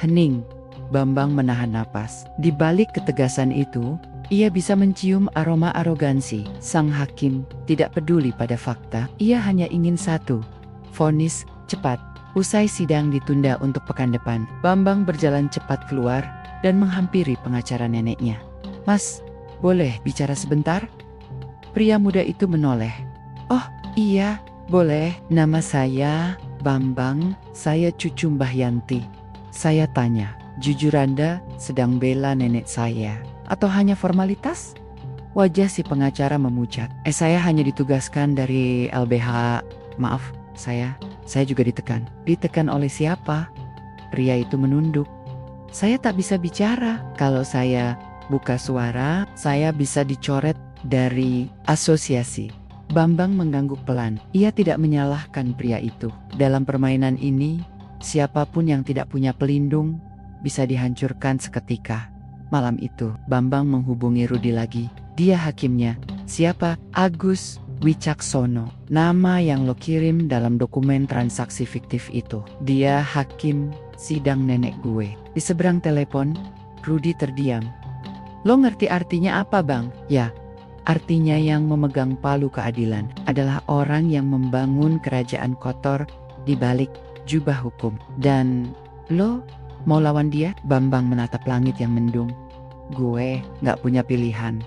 Hening. Bambang menahan napas. Di balik ketegasan itu, ia bisa mencium aroma arogansi. Sang hakim tidak peduli pada fakta, ia hanya ingin satu, vonis cepat. Usai sidang ditunda untuk pekan depan, Bambang berjalan cepat keluar dan menghampiri pengacara neneknya. Mas, boleh bicara sebentar? Pria muda itu menoleh. Oh, iya, boleh. Nama saya Bambang, saya cucu Mbah Yanti. Saya tanya, jujur Anda sedang bela nenek saya? Atau hanya formalitas? Wajah si pengacara memucat. Saya hanya ditugaskan dari LBH. Maaf, saya juga ditekan. Ditekan oleh siapa? Pria itu menunduk. Saya tak bisa bicara. Kalau saya buka suara, saya bisa dicoret dari asosiasi. Bambang mengangguk pelan. Ia tidak menyalahkan pria itu. Dalam permainan ini, siapapun yang tidak punya pelindung bisa dihancurkan seketika. Malam itu, Bambang menghubungi Rudi lagi. Dia hakimnya. Siapa? Agus Wicaksono. Nama yang lo kirim dalam dokumen transaksi fiktif itu. Dia hakim sidang nenek gue. Di seberang telepon, Rudi terdiam. Lo ngerti artinya apa, Bang? Ya, artinya yang memegang palu keadilan adalah orang yang membangun kerajaan kotor di balik jubah hukum. Dan lo mau lawan dia? Bambang menatap langit yang mendung. Gue gak punya pilihan.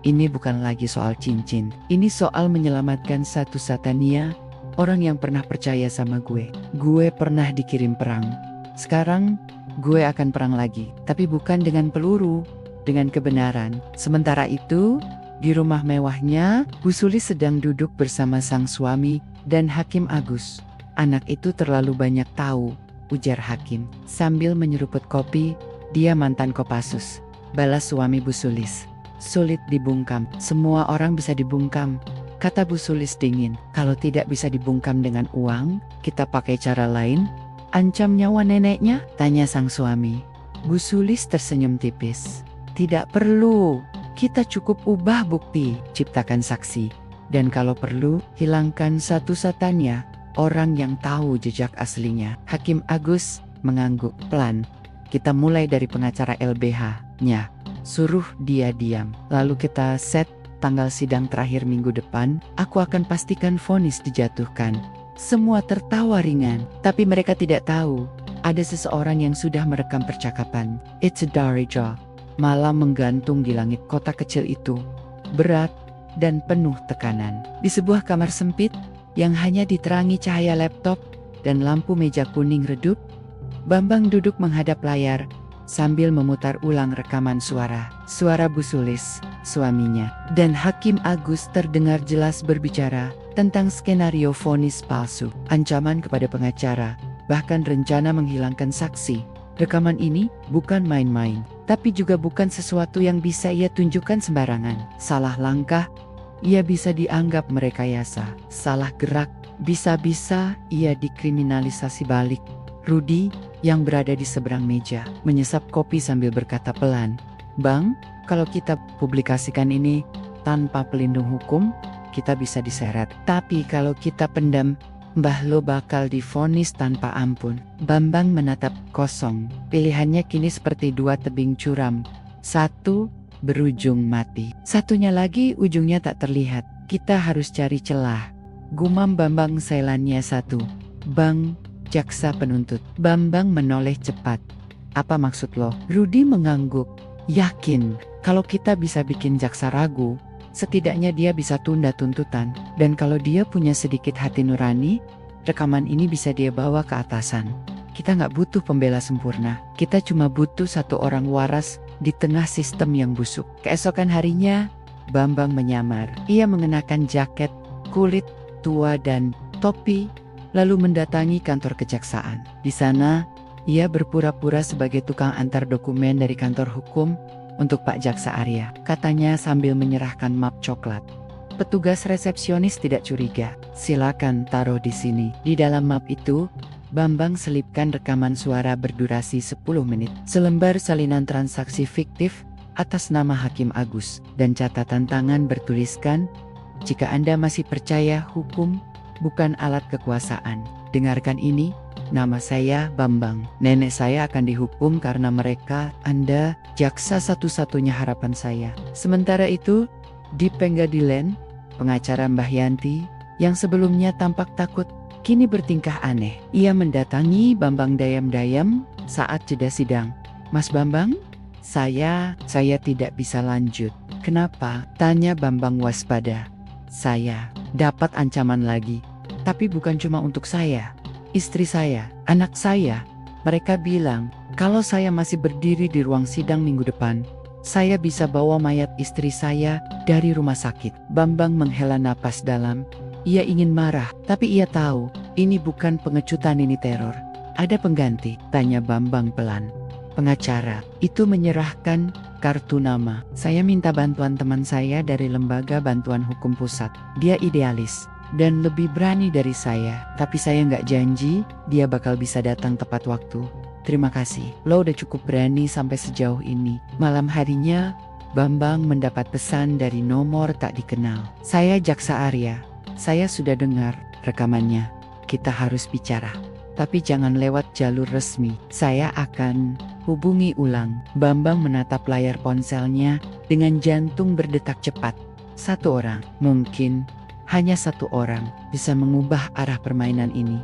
Ini bukan lagi soal cincin. Ini soal menyelamatkan satu Satania, orang yang pernah percaya sama gue. Gue pernah dikirim perang. Sekarang gue akan perang lagi. Tapi bukan dengan peluru, dengan kebenaran. Sementara itu, di rumah mewahnya, Bu Sulis sedang duduk bersama sang suami dan Hakim Agus. Anak itu terlalu banyak tahu, ujar hakim. Sambil menyeruput kopi, dia mantan Kopassus. Balas suami Bu Sulis. Sulit dibungkam. Semua orang bisa dibungkam, kata Bu Sulis dingin. Kalau tidak bisa dibungkam dengan uang, kita pakai cara lain. Ancam nyawa neneknya? Tanya sang suami. Bu Sulis tersenyum tipis. Tidak perlu. Kita cukup ubah bukti, ciptakan saksi. Dan kalau perlu, hilangkan satu Satania, orang yang tahu jejak aslinya. Hakim Agus mengangguk pelan. Kita mulai dari pengacara LBH-nya. Suruh dia diam. Lalu kita set tanggal sidang terakhir minggu depan. Aku akan pastikan vonis dijatuhkan. Semua tertawa ringan. Tapi mereka tidak tahu. Ada seseorang yang sudah merekam percakapan. It's a dirty job. Malam menggantung di langit kota kecil itu. Berat dan penuh tekanan. Di sebuah kamar sempit yang hanya diterangi cahaya laptop dan lampu meja kuning redup, Bambang duduk menghadap layar sambil memutar ulang rekaman suara. Suara Bu Sulis, suaminya, dan Hakim Agus terdengar jelas berbicara tentang skenario vonis palsu, ancaman kepada pengacara, bahkan rencana menghilangkan saksi. Rekaman ini bukan main-main, tapi juga bukan sesuatu yang bisa ia tunjukkan sembarangan. Salah langkah, ia bisa dianggap merekayasa. Salah gerak, bisa-bisa ia dikriminalisasi balik. Rudi, yang berada di seberang meja, menyesap kopi sambil berkata pelan, Bang, kalau kita publikasikan ini tanpa pelindung hukum, kita bisa diseret. Tapi kalau kita pendam, Mbah Lo bakal divonis tanpa ampun. Bambang menatap kosong. Pilihannya kini seperti dua tebing curam. Satu berujung mati. Satunya lagi ujungnya tak terlihat. Kita harus cari celah. Gumam Bambang selannya satu. Bang, jaksa penuntut. Bambang menoleh cepat. Apa maksud lo? Rudi mengangguk. Yakin, kalau kita bisa bikin jaksa ragu, setidaknya dia bisa tunda tuntutan. Dan kalau dia punya sedikit hati nurani, rekaman ini bisa dia bawa ke atasan. Kita nggak butuh pembela sempurna. Kita cuma butuh satu orang waras di tengah sistem yang busuk. Keesokan harinya, Bambang menyamar. Ia mengenakan jaket, kulit, tua dan topi, lalu mendatangi kantor kejaksaan. Di sana, ia berpura-pura sebagai tukang antar dokumen dari kantor hukum untuk Pak Jaksa Arya. Katanya sambil menyerahkan map coklat. Petugas resepsionis tidak curiga. Silakan taruh di sini. Di dalam map itu, Bambang selipkan rekaman suara berdurasi 10 menit. Selembar salinan transaksi fiktif atas nama Hakim Agus. Dan catatan tangan bertuliskan, jika Anda masih percaya hukum bukan alat kekuasaan. Dengarkan ini, nama saya Bambang. Nenek saya akan dihukum karena mereka, Anda, jaksa satu-satunya harapan saya. Sementara itu, di pengadilan, pengacara Mbah Yanti, yang sebelumnya tampak takut, kini bertingkah aneh. Ia mendatangi Bambang dayam-dayam saat jeda sidang. Mas Bambang, saya tidak bisa lanjut. Kenapa? Tanya Bambang waspada. Saya dapat ancaman lagi. Tapi bukan cuma untuk saya. Istri saya, anak saya. Mereka bilang, kalau saya masih berdiri di ruang sidang minggu depan, saya bisa bawa mayat istri saya dari rumah sakit. Bambang menghela napas dalam. Ia ingin marah, tapi ia tahu, ini bukan pengecutan, ini teror. Ada pengganti, tanya Bambang pelan. Pengacara itu menyerahkan kartu nama. Saya minta bantuan teman saya dari Lembaga Bantuan Hukum Pusat. Dia idealis dan lebih berani dari saya. Tapi saya nggak janji dia bakal bisa datang tepat waktu. Terima kasih, lo udah cukup berani sampai sejauh ini. Malam harinya, Bambang mendapat pesan dari nomor tak dikenal. Saya Jaksa Arya. Saya sudah dengar rekamannya. Kita harus bicara. Tapi jangan lewat jalur resmi. Saya akan hubungi ulang. Bambang menatap layar ponselnya dengan jantung berdetak cepat. Satu orang, mungkin hanya satu orang, bisa mengubah arah permainan ini.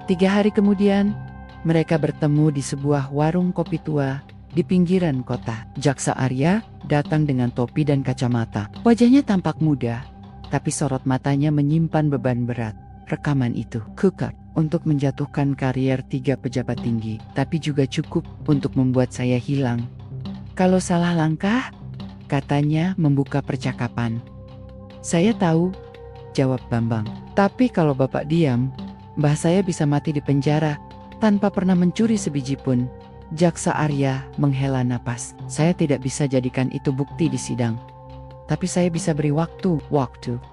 3 hari kemudian, mereka bertemu di sebuah warung kopi tua di pinggiran kota. Jaksa Arya datang dengan topi dan kacamata. Wajahnya tampak muda, tapi sorot matanya menyimpan beban berat. Rekaman itu kuat untuk menjatuhkan karier 3 pejabat tinggi, tapi juga cukup untuk membuat saya hilang. Kalau salah langkah, katanya membuka percakapan. Saya tahu, jawab Bambang. Tapi kalau Bapak diam, mbah saya bisa mati di penjara tanpa pernah mencuri sebiji pun. Jaksa Arya menghela napas. Saya tidak bisa jadikan itu bukti di sidang. Tapi saya bisa beri waktu.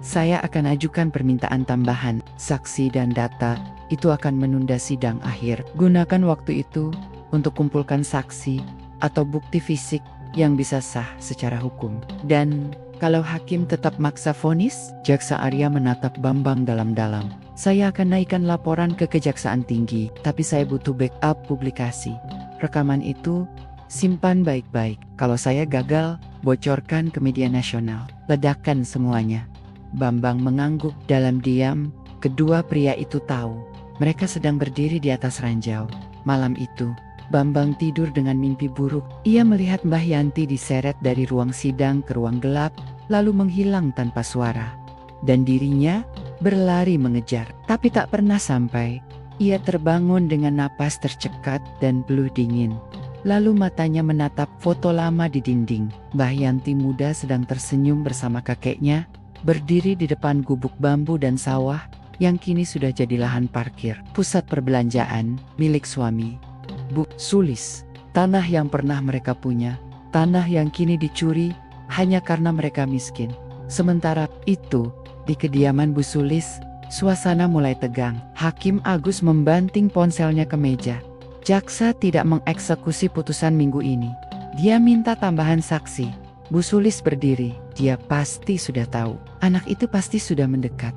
Saya akan ajukan permintaan tambahan. Saksi dan data itu akan menunda sidang akhir. Gunakan waktu itu untuk kumpulkan saksi atau bukti fisik yang bisa sah secara hukum. Dan kalau hakim tetap maksa vonis, Jaksa Arya menatap Bambang dalam-dalam. Saya akan naikkan laporan ke Kejaksaan Tinggi, tapi saya butuh backup publikasi. Rekaman itu simpan baik-baik. Kalau saya gagal, bocorkan ke media nasional. Ledakan semuanya. Bambang mengangguk dalam diam. Kedua pria itu tahu. Mereka sedang berdiri di atas ranjau. Malam itu, Bambang tidur dengan mimpi buruk. Ia melihat Mbah Yanti diseret dari ruang sidang ke ruang gelap, lalu menghilang tanpa suara. Dan dirinya berlari mengejar, tapi tak pernah sampai. Ia terbangun dengan napas tercekat dan peluh dingin. Lalu matanya menatap foto lama di dinding. Mbah Yanti muda sedang tersenyum bersama kakeknya, berdiri di depan gubuk bambu dan sawah yang kini sudah jadi lahan parkir. Pusat perbelanjaan milik suami Bu Sulis. Tanah yang pernah mereka punya, tanah yang kini dicuri hanya karena mereka miskin. Sementara itu, di kediaman Bu Sulis, suasana mulai tegang. Hakim Agus membanting ponselnya ke meja. Jaksa tidak mengeksekusi putusan minggu ini. Dia minta tambahan saksi. Bu Sulis berdiri. Dia pasti sudah tahu. Anak itu pasti sudah mendekat.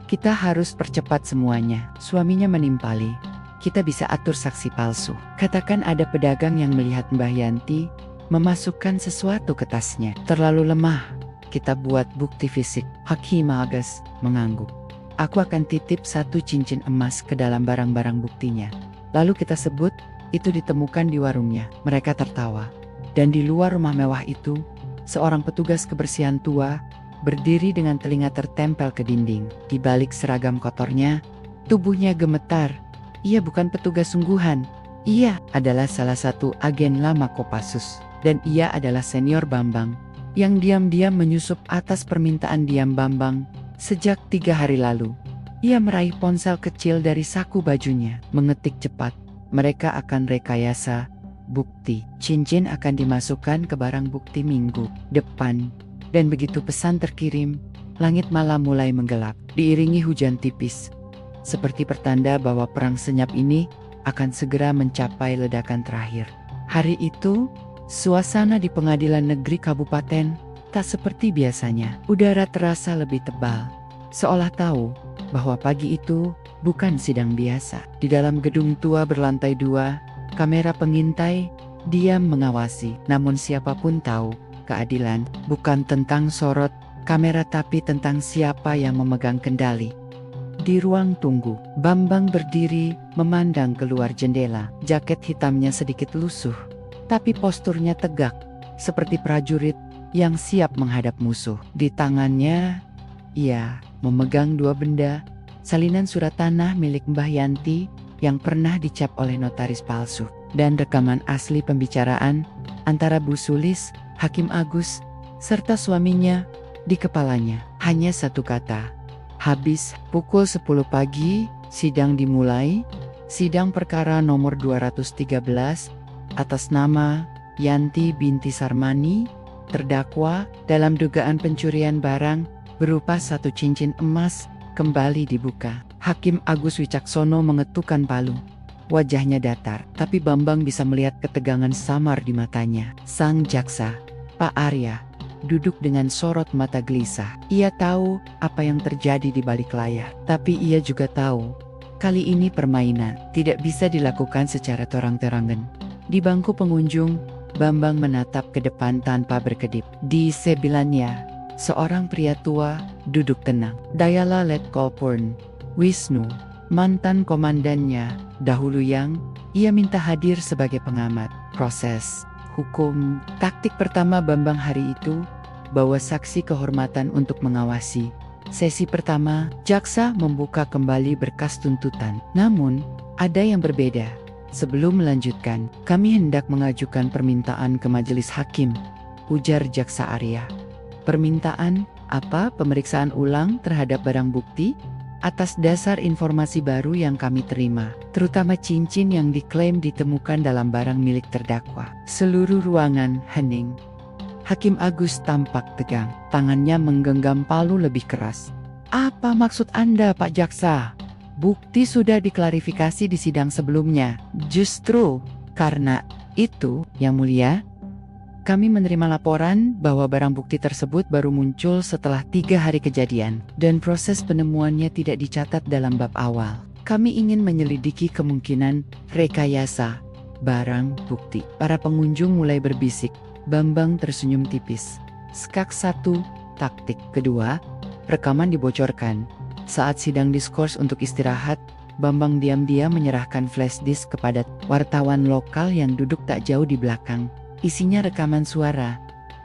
Kita harus percepat semuanya. Suaminya menimpali. Kita bisa atur saksi palsu. Katakan ada pedagang yang melihat Mbah Yanti memasukkan sesuatu ke tasnya. Terlalu lemah. Kita buat bukti fisik. Hakim Agus mengangguk. Aku akan titip 1 cincin emas ke dalam barang-barang buktinya. Lalu kita sebut itu ditemukan di warungnya. Mereka tertawa. Dan di luar rumah mewah itu, seorang petugas kebersihan tua berdiri dengan telinga tertempel ke dinding. Di balik seragam kotornya, tubuhnya gemetar. Ia bukan petugas sungguhan. Ia adalah salah satu agen lama Kopassus. Dan ia adalah senior Bambang, yang diam-diam menyusup atas permintaan diam Bambang sejak 3 hari lalu. Ia meraih ponsel kecil dari saku bajunya, mengetik cepat. Mereka akan rekayasa bukti. Cincin akan dimasukkan ke barang bukti minggu depan. Dan begitu pesan terkirim, langit malam mulai menggelap, diiringi hujan tipis. Seperti pertanda bahwa perang senyap ini akan segera mencapai ledakan terakhir. Hari itu, suasana di pengadilan negeri kabupaten tak seperti biasanya. Udara terasa lebih tebal, seolah tahu bahwa pagi itu bukan sidang biasa. Di dalam gedung tua berlantai 2, kamera pengintai diam mengawasi. Namun siapapun tahu, keadilan bukan tentang sorot kamera tapi tentang siapa yang memegang kendali. Di ruang tunggu, Bambang berdiri memandang keluar jendela. Jaket hitamnya sedikit lusuh, tapi posturnya tegak, seperti prajurit yang siap menghadap musuh. Di tangannya, ia memegang 2 benda, salinan surat tanah milik Mbah Yanti yang pernah dicap oleh notaris palsu, dan rekaman asli pembicaraan antara Bu Sulis, Hakim Agus, serta suaminya di kepalanya. Hanya satu kata. Habis pukul 10 pagi, sidang dimulai. Sidang perkara nomor 213 atas nama Yanti binti Sarmani, terdakwa dalam dugaan pencurian barang berupa 1 cincin emas, kembali dibuka. Hakim Agus Wicaksono mengetukkan palu. Wajahnya datar, tapi Bambang bisa melihat ketegangan samar di matanya. Sang jaksa, Pak Arya, duduk dengan sorot mata gelisah. Ia tahu apa yang terjadi di balik layar, tapi ia juga tahu kali ini permainan tidak bisa dilakukan secara terang-terangan. Di bangku pengunjung, Bambang menatap ke depan tanpa berkedip. Di sebelahnya, seorang pria tua duduk tenang. Dayala Letkolpurn Wisnu, mantan komandannya dahulu, yang ia minta hadir sebagai pengamat proses hukum. Taktik pertama Bambang hari itu, bawa saksi kehormatan untuk mengawasi. Sesi pertama, jaksa membuka kembali berkas tuntutan. Namun, ada yang berbeda. Sebelum melanjutkan, kami hendak mengajukan permintaan ke majelis hakim, ujar jaksa Arya. Permintaan apa? Pemeriksaan ulang terhadap barang bukti atas dasar informasi baru yang kami terima, terutama cincin yang diklaim ditemukan dalam barang milik terdakwa. Seluruh ruangan hening. Hakim Agus tampak tegang, tangannya menggenggam palu lebih keras. Apa maksud Anda, Pak Jaksa? Bukti sudah diklarifikasi di sidang sebelumnya. Justru karena itu, Yang Mulia, kami menerima laporan bahwa barang bukti tersebut baru muncul setelah 3 hari kejadian, dan proses penemuannya tidak dicatat dalam bab awal. Kami ingin menyelidiki kemungkinan rekayasa barang bukti. Para pengunjung mulai berbisik. Bambang tersenyum tipis. Skak 1, taktik kedua, rekaman dibocorkan. Saat sidang diskors untuk istirahat, Bambang diam-diam menyerahkan flash disk kepada wartawan lokal yang duduk tak jauh di belakang. Isinya rekaman suara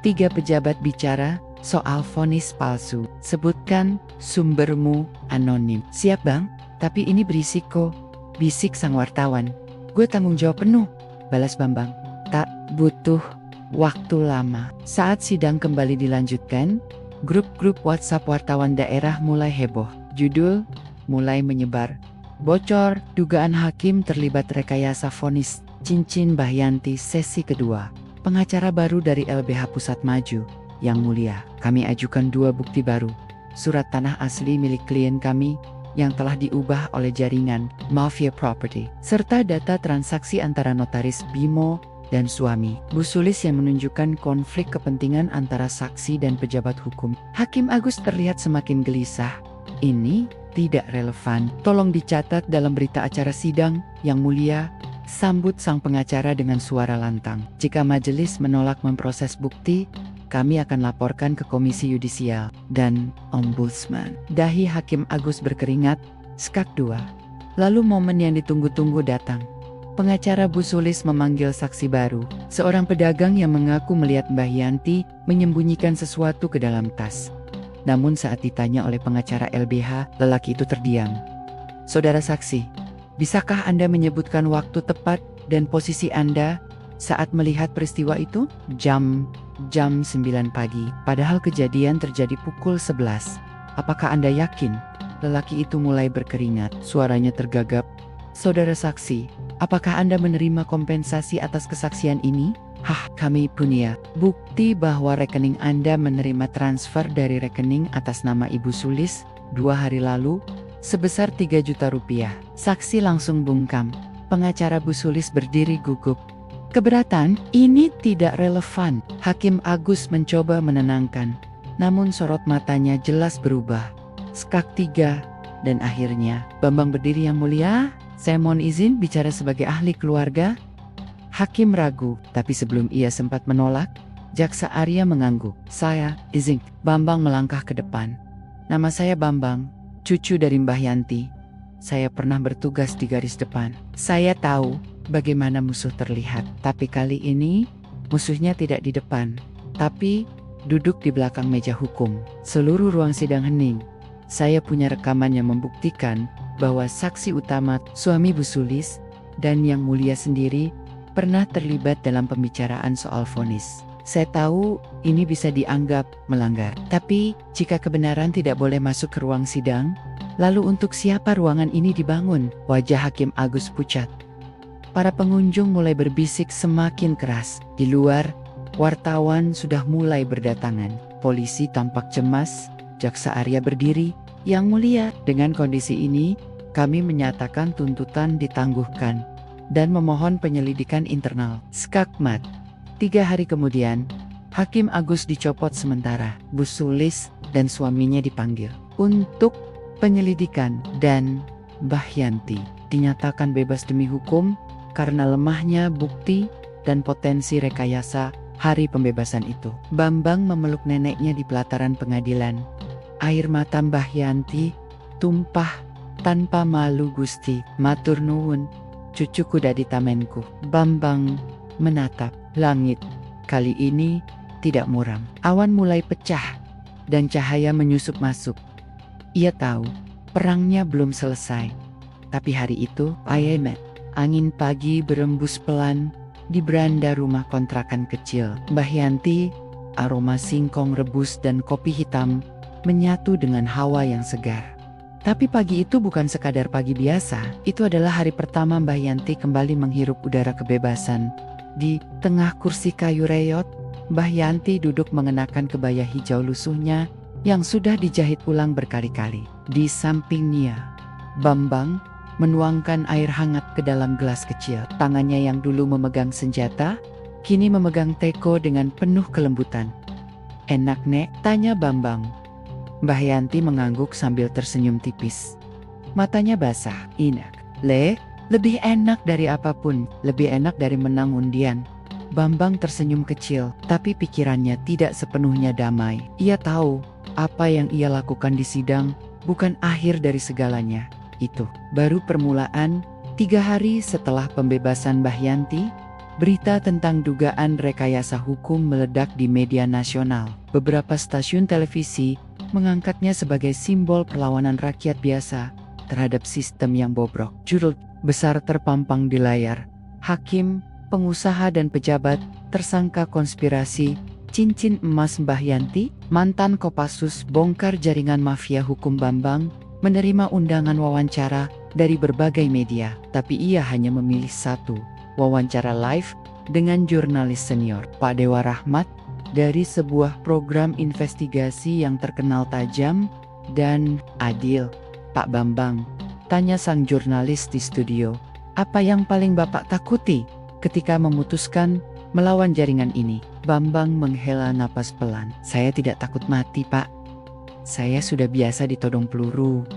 3 pejabat bicara soal vonis palsu. Sebutkan sumbermu, anonim. Siap bang, tapi ini berisiko, bisik sang wartawan. Gue tanggung jawab penuh, balas Bambang. Tak butuh waktu lama. Saat sidang kembali dilanjutkan, grup-grup WhatsApp wartawan daerah mulai heboh. Judul mulai menyebar. Bocor, dugaan hakim terlibat rekayasa vonis cincin Mbah Yanti sesi kedua. Pengacara baru dari LBH Pusat Maju, Yang Mulia, kami ajukan 2 bukti baru. Surat tanah asli milik klien kami yang telah diubah oleh jaringan mafia property, serta data transaksi antara notaris Bimo dan suami Bu Sulis yang menunjukkan konflik kepentingan antara saksi dan pejabat hukum. Hakim Agus terlihat semakin gelisah. Ini tidak relevan. Tolong dicatat dalam berita acara sidang, Yang Mulia, sambut sang pengacara dengan suara lantang. Jika majelis menolak memproses bukti, kami akan laporkan ke Komisi Yudisial dan Ombudsman. Dahi Hakim Agus berkeringat. Skak 2. Lalu momen yang ditunggu-tunggu datang. Pengacara Bu Sulis memanggil saksi baru, seorang pedagang yang mengaku melihat Mbah Yanti menyembunyikan sesuatu ke dalam tas. Namun saat ditanya oleh pengacara LBH, lelaki itu terdiam. Saudara saksi, Bisakah Anda menyebutkan waktu tepat dan posisi Anda saat melihat peristiwa itu? Jam 9 pagi, padahal kejadian terjadi pukul 11. Apakah Anda yakin? Lelaki itu mulai berkeringat, suaranya tergagap. Saudara saksi, apakah Anda menerima kompensasi atas kesaksian ini? Kami punya bukti bahwa rekening Anda menerima transfer dari rekening atas nama Ibu Sulis 2 hari lalu sebesar 3 juta rupiah. Saksi langsung bungkam. Pengacara Bu Sulis berdiri gugup. Keberatan, ini tidak relevan. Hakim Agus mencoba menenangkan, namun sorot matanya jelas berubah. Skak 3, dan akhirnya, Bambang berdiri. Yang mulia, saya mohon izin bicara sebagai ahli keluarga. Hakim ragu, tapi sebelum ia sempat menolak, Jaksa Arya mengangguk. Saya izin. Bambang melangkah ke depan. Nama saya Bambang, cucu dari Mbah Yanti. Saya pernah bertugas di garis depan. Saya tahu bagaimana musuh terlihat, tapi kali ini musuhnya tidak di depan, tapi duduk di belakang meja hukum. Seluruh ruang sidang hening. Saya punya rekaman yang membuktikan bahwa saksi utama, suami Bu Sulis, dan Yang Mulia sendiri pernah terlibat dalam pembicaraan soal vonis. Saya tahu ini bisa dianggap melanggar, tapi jika kebenaran tidak boleh masuk ke ruang sidang, lalu untuk siapa ruangan ini dibangun? Wajah Hakim Agus pucat. Para pengunjung mulai berbisik semakin keras. Di luar, wartawan sudah mulai berdatangan. Polisi tampak cemas. Jaksa Arya berdiri. Yang mulia, dengan kondisi ini, kami menyatakan tuntutan ditangguhkan dan memohon penyelidikan internal. Skakmat. 3 hari kemudian, Hakim Agus dicopot sementara. Bu Sulis dan suaminya dipanggil untuk penyelidikan, dan Mbah Yanti dinyatakan bebas demi hukum karena lemahnya bukti dan potensi rekayasa hari pembebasan itu. Bambang memeluk neneknya di pelataran pengadilan. Air mata Mbah Yanti tumpah tanpa malu. Gusti, matur nuwun, cucuku dadi tamenku. Bambang menatap langit. Kali ini tidak muram. Awan mulai pecah dan cahaya menyusup masuk. Ia tahu perangnya belum selesai. Tapi hari itu, angin pagi berembus pelan di beranda rumah kontrakan kecil Mbah Yanti. Aroma singkong rebus dan kopi hitam menyatu dengan hawa yang segar. Tapi pagi itu bukan sekadar pagi biasa. Itu adalah hari pertama Mbah Yanti kembali menghirup udara kebebasan. Di tengah kursi kayu reyot, Mbah Yanti duduk mengenakan kebaya hijau lusuhnya yang sudah dijahit ulang berkali-kali. Di sampingnya, Bambang menuangkan air hangat ke dalam gelas kecil. Tangannya yang dulu memegang senjata, kini memegang teko dengan penuh kelembutan. Enak, Nek? Tanya Bambang. Mbah Yanti mengangguk sambil tersenyum tipis. Matanya basah. Enak, lebih enak dari apapun, lebih enak dari menang undian. Bambang tersenyum kecil, tapi pikirannya tidak sepenuhnya damai. Ia tahu, apa yang ia lakukan di sidang bukan akhir dari segalanya. Itu baru permulaan. 3 hari setelah pembebasan Mbah Yanti, berita tentang dugaan rekayasa hukum meledak di media nasional. Beberapa stasiun televisi mengangkatnya sebagai simbol perlawanan rakyat biasa terhadap sistem yang bobrok. Judul besar terpampang di layar. Hakim, pengusaha dan pejabat tersangka konspirasi cincin emas Mbah Yanti. Mantan Kopassus bongkar jaringan mafia hukum. Bambang menerima undangan wawancara dari berbagai media, tapi ia hanya memilih satu, wawancara live dengan jurnalis senior Pak Dewa Rahmat dari sebuah program investigasi yang terkenal tajam dan adil. Pak Bambang, tanya sang jurnalis di studio, apa yang paling Bapak takuti ketika memutuskan melawan jaringan ini? Bambang menghela napas pelan. Saya tidak takut mati, Pak. Saya sudah biasa ditodong peluru.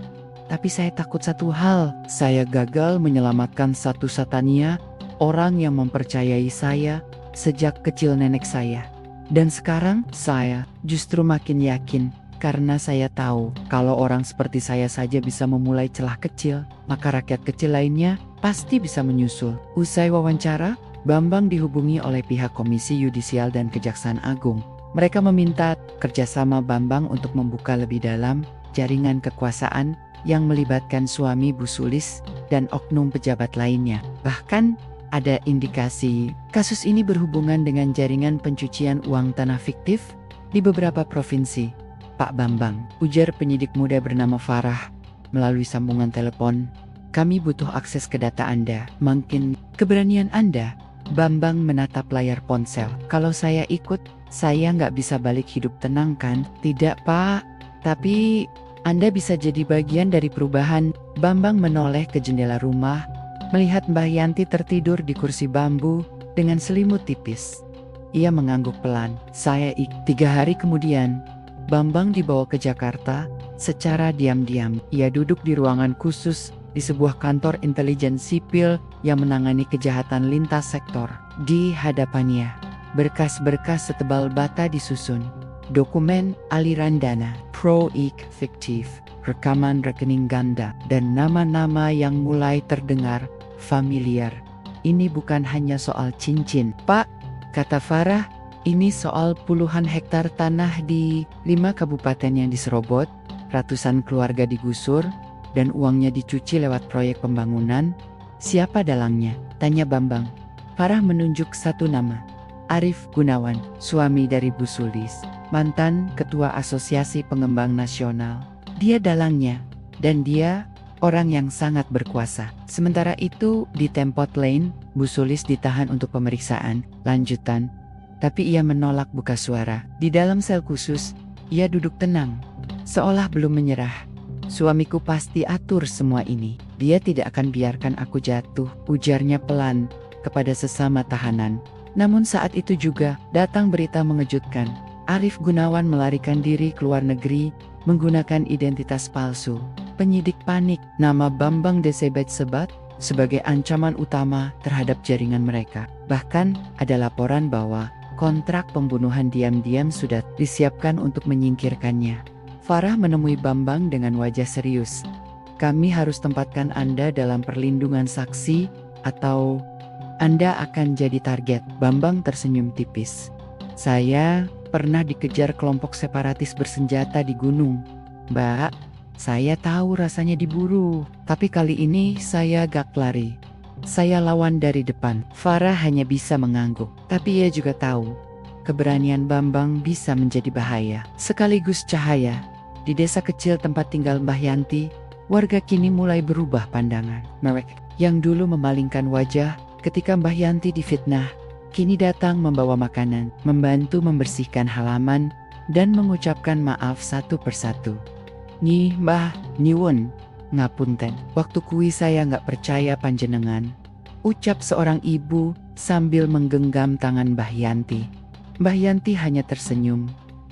Tapi saya takut satu hal. Saya gagal menyelamatkan satu Satania, orang yang mempercayai saya sejak kecil nenek saya. Dan sekarang saya justru makin yakin karena saya tahu kalau orang seperti saya saja bisa memulai celah kecil, maka rakyat kecil lainnya pasti bisa menyusul. Usai wawancara, Bambang dihubungi oleh pihak Komisi Yudisial dan Kejaksaan Agung. Mereka meminta kerjasama Bambang untuk membuka lebih dalam jaringan kekuasaan yang melibatkan suami Bu Sulis dan oknum pejabat lainnya. Bahkan ada indikasi kasus ini berhubungan dengan jaringan pencucian uang tanah fiktif di beberapa provinsi. Pak Bambang, ujar penyidik muda bernama Farah melalui sambungan telepon, kami butuh akses ke data Anda. Makin keberanian Anda. Bambang menatap layar ponsel. Kalau saya ikut, saya nggak bisa balik hidup tenang kan? Tidak Pak, tapi Anda bisa jadi bagian dari perubahan. Bambang menoleh ke jendela rumah, melihat Mbah Yanti tertidur di kursi bambu dengan selimut tipis. Ia mengangguk pelan. 3 hari kemudian, Bambang dibawa ke Jakarta secara diam-diam. Ia duduk di ruangan khusus di sebuah kantor intelijen sipil yang menangani kejahatan lintas sektor. Di hadapannya, berkas-berkas setebal bata disusun. Dokumen aliran dana, proyek fiktif, rekaman rekening ganda, dan nama-nama yang mulai terdengar familiar. Ini bukan hanya soal cincin, Pak, kata Farah, ini soal puluhan hektar tanah di 5 kabupaten yang diserobot, ratusan keluarga digusur, dan uangnya dicuci lewat proyek pembangunan. Siapa dalangnya? Tanya Bambang. Farah menunjuk satu nama. Arief Gunawan, suami dari Bu Sulis, mantan ketua Asosiasi Pengembang Nasional. Dia dalangnya, dan dia orang yang sangat berkuasa. Sementara itu, di Tempot Lane, Bu Sulis ditahan untuk pemeriksaan lanjutan, tapi ia menolak buka suara. Di dalam sel khusus, ia duduk tenang, seolah belum menyerah. Suamiku pasti atur semua ini. Dia tidak akan biarkan aku jatuh, ujarnya pelan kepada sesama tahanan. Namun saat itu juga datang berita mengejutkan. Arief Gunawan melarikan diri ke luar negeri menggunakan identitas palsu. Penyidik panik, nama Bambang disebut-sebut sebagai ancaman utama terhadap jaringan mereka. Bahkan ada laporan bahwa kontrak pembunuhan diam-diam sudah disiapkan untuk menyingkirkannya. Farah menemui Bambang dengan wajah serius. Kami harus tempatkan Anda dalam perlindungan saksi atau Anda akan jadi target. Bambang tersenyum tipis. Saya pernah dikejar kelompok separatis bersenjata di gunung. Mbak, saya tahu rasanya diburu, tapi kali ini saya gak lari. Saya lawan dari depan. Farah hanya bisa mengangguk, tapi ia juga tahu keberanian Bambang bisa menjadi bahaya sekaligus cahaya. Di desa kecil tempat tinggal Mbah Yanti, warga kini mulai berubah pandangan. Mereka yang dulu memalingkan wajah ketika Mbah Yanti difitnah, kini datang membawa makanan, membantu membersihkan halaman, dan mengucapkan maaf satu persatu. Nyi Mbah, nyuwun, ngapunten, waktu kui saya nggak percaya panjenengan, ucap seorang ibu sambil menggenggam tangan Mbah Yanti. Mbah Yanti hanya tersenyum.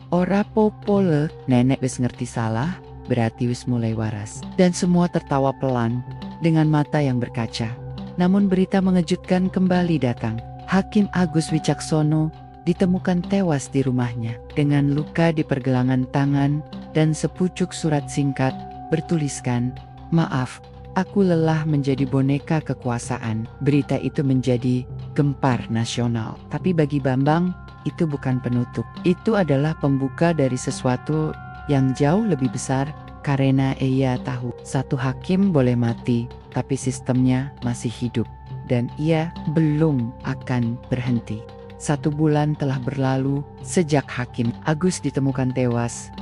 Ora popole, nenek wis ngerti salah, berarti wis mulai waras. Dan semua tertawa pelan, dengan mata yang berkaca. Namun berita mengejutkan kembali datang. Hakim Agus Wicaksono ditemukan tewas di rumahnya, dengan luka di pergelangan tangan, dan sepucuk surat singkat, bertuliskan, maaf, aku lelah menjadi boneka kekuasaan. Berita itu menjadi gempar nasional. Tapi bagi Bambang, itu bukan penutup. Itu adalah pembuka dari sesuatu yang jauh lebih besar, karena ia tahu satu hakim boleh mati, tapi sistemnya masih hidup. Dan ia belum akan berhenti. 1 bulan telah berlalu sejak Hakim Agus ditemukan tewas.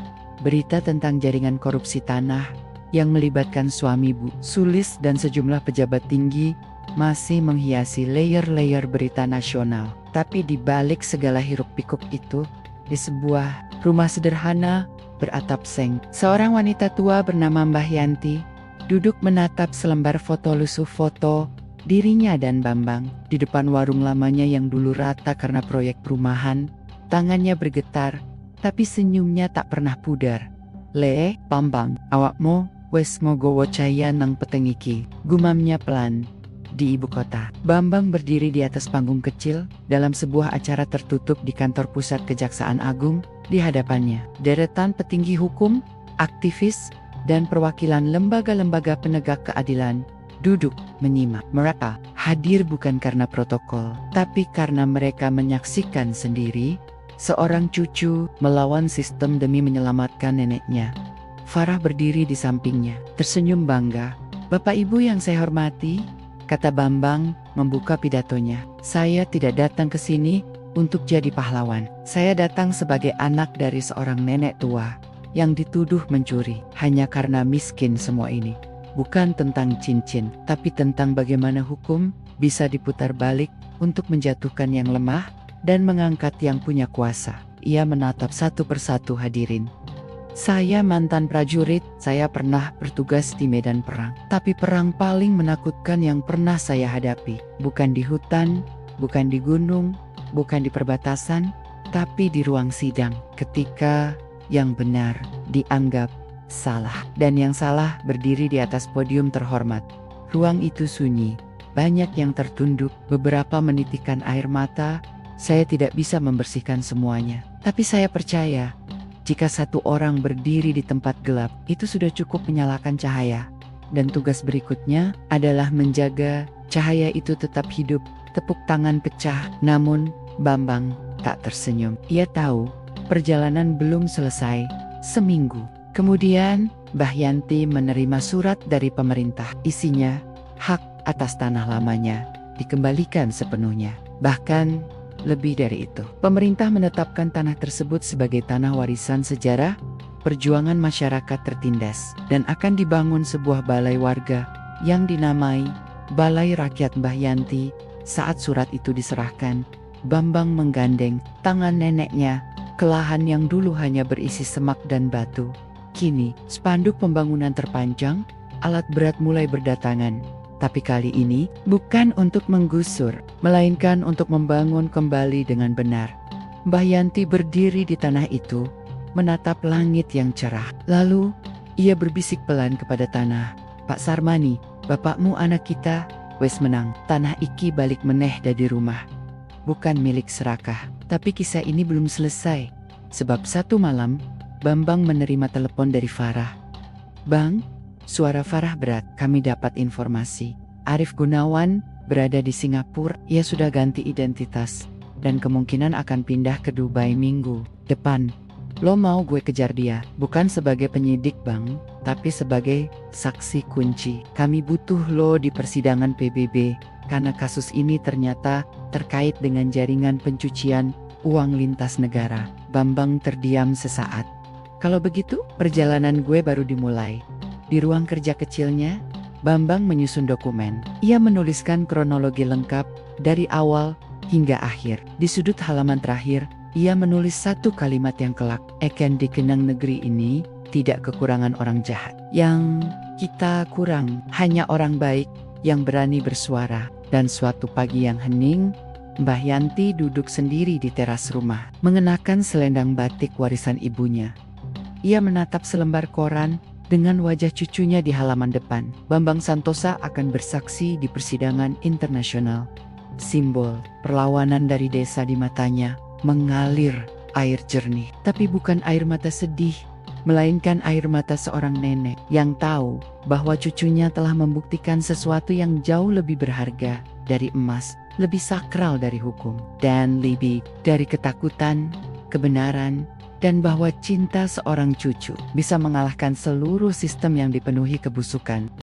Berita tentang jaringan korupsi tanah yang melibatkan suami Bu Sulis dan sejumlah pejabat tinggi masih menghiasi layer-layer berita nasional. Tapi di balik segala hiruk-pikuk itu, di sebuah rumah sederhana beratap seng, seorang wanita tua bernama Mbah Yanti duduk menatap selembar foto lusuh foto dirinya dan Bambang di depan warung lamanya yang dulu rata karena proyek perumahan. Tangannya bergetar, tapi senyumnya tak pernah pudar. "Le, Bambang, awakmu wes ngogowo caya nang peteng iki," gumamnya pelan. Di ibu kota, Bambang berdiri di atas panggung kecil dalam sebuah acara tertutup di kantor pusat Kejaksaan Agung. Di hadapannya, deretan petinggi hukum, aktivis, dan perwakilan lembaga-lembaga penegak keadilan duduk menyimak. Mereka hadir bukan karena protokol, tapi karena mereka menyaksikan sendiri seorang cucu melawan sistem demi menyelamatkan neneknya. Farah berdiri di sampingnya, tersenyum bangga. "Bapak Ibu yang saya hormati," kata Bambang membuka pidatonya, "saya tidak datang ke sini untuk jadi pahlawan. Saya datang sebagai anak dari seorang nenek tua yang dituduh mencuri hanya karena miskin semua ini. Bukan tentang cincin, tapi tentang bagaimana hukum bisa diputar balik untuk menjatuhkan yang lemah dan mengangkat yang punya kuasa." Ia menatap satu persatu hadirin. "Saya mantan prajurit, saya pernah bertugas di medan perang. Tapi perang paling menakutkan yang pernah saya hadapi, bukan di hutan, bukan di gunung, bukan di perbatasan, tapi di ruang sidang. Ketika yang benar dianggap salah, dan yang salah berdiri di atas podium terhormat. Ruang itu sunyi, banyak yang tertunduk, beberapa menitikkan air mata. Saya tidak bisa membersihkan semuanya. Tapi saya percaya, jika satu orang berdiri di tempat gelap, itu sudah cukup menyalakan cahaya. Dan tugas berikutnya adalah menjaga cahaya itu tetap hidup." Tepuk tangan pecah, namun Bambang tak tersenyum. Ia tahu perjalanan belum selesai. Seminggu kemudian, Mbah Yanti menerima surat dari pemerintah. Isinya, hak atas tanah lamanya dikembalikan sepenuhnya. Bahkan lebih dari itu, pemerintah menetapkan tanah tersebut sebagai tanah warisan sejarah perjuangan masyarakat tertindas, dan akan dibangun sebuah balai warga yang dinamai Balai Rakyat Mbah Yanti. Saat surat itu diserahkan, Bambang menggandeng tangan neneknya ke lahan yang dulu hanya berisi semak dan batu. Kini, spanduk pembangunan terpanjang, alat berat mulai berdatangan. Tapi kali ini bukan untuk menggusur, melainkan untuk membangun kembali dengan benar. Mbah Yanti berdiri di tanah itu, menatap langit yang cerah. Lalu, ia berbisik pelan kepada tanah, "Pak Sarmani, bapakmu anak kita, wes menang. Tanah iki balik meneh dari rumah. Bukan milik serakah." Tapi kisah ini belum selesai. Sebab satu malam, Bambang menerima telepon dari Farah. "Bang," suara Farah berat, "kami dapat informasi. Arif Gunawan berada di Singapura. Ia sudah ganti identitas dan kemungkinan akan pindah ke Dubai minggu depan. Lo mau gue kejar dia? Bukan sebagai penyidik bang, tapi sebagai saksi kunci. Kami butuh lo di persidangan PBB karena kasus ini ternyata terkait dengan jaringan pencucian uang lintas negara." Bambang terdiam sesaat. "Kalau begitu, perjalanan gue baru dimulai." Di ruang kerja kecilnya, Bambang menyusun dokumen. Ia menuliskan kronologi lengkap dari awal hingga akhir. Di sudut halaman terakhir, ia menulis satu kalimat yang kelak, "Eken dikenang negeri ini tidak kekurangan orang jahat. Yang kita kurang hanya orang baik yang berani bersuara." Dan suatu pagi yang hening, Mbah Yanti duduk sendiri di teras rumah, mengenakan selendang batik warisan ibunya. Ia menatap selembar koran dengan wajah cucunya di halaman depan. Bambang Santosa akan bersaksi di persidangan internasional. Simbol perlawanan dari desa di matanya mengalir air jernih. Tapi bukan air mata sedih, melainkan air mata seorang nenek yang tahu bahwa cucunya telah membuktikan sesuatu yang jauh lebih berharga dari emas, lebih sakral dari hukum, dan lebih dari ketakutan, kebenaran, dan bahwa cinta seorang cucu bisa mengalahkan seluruh sistem yang dipenuhi kebusukan.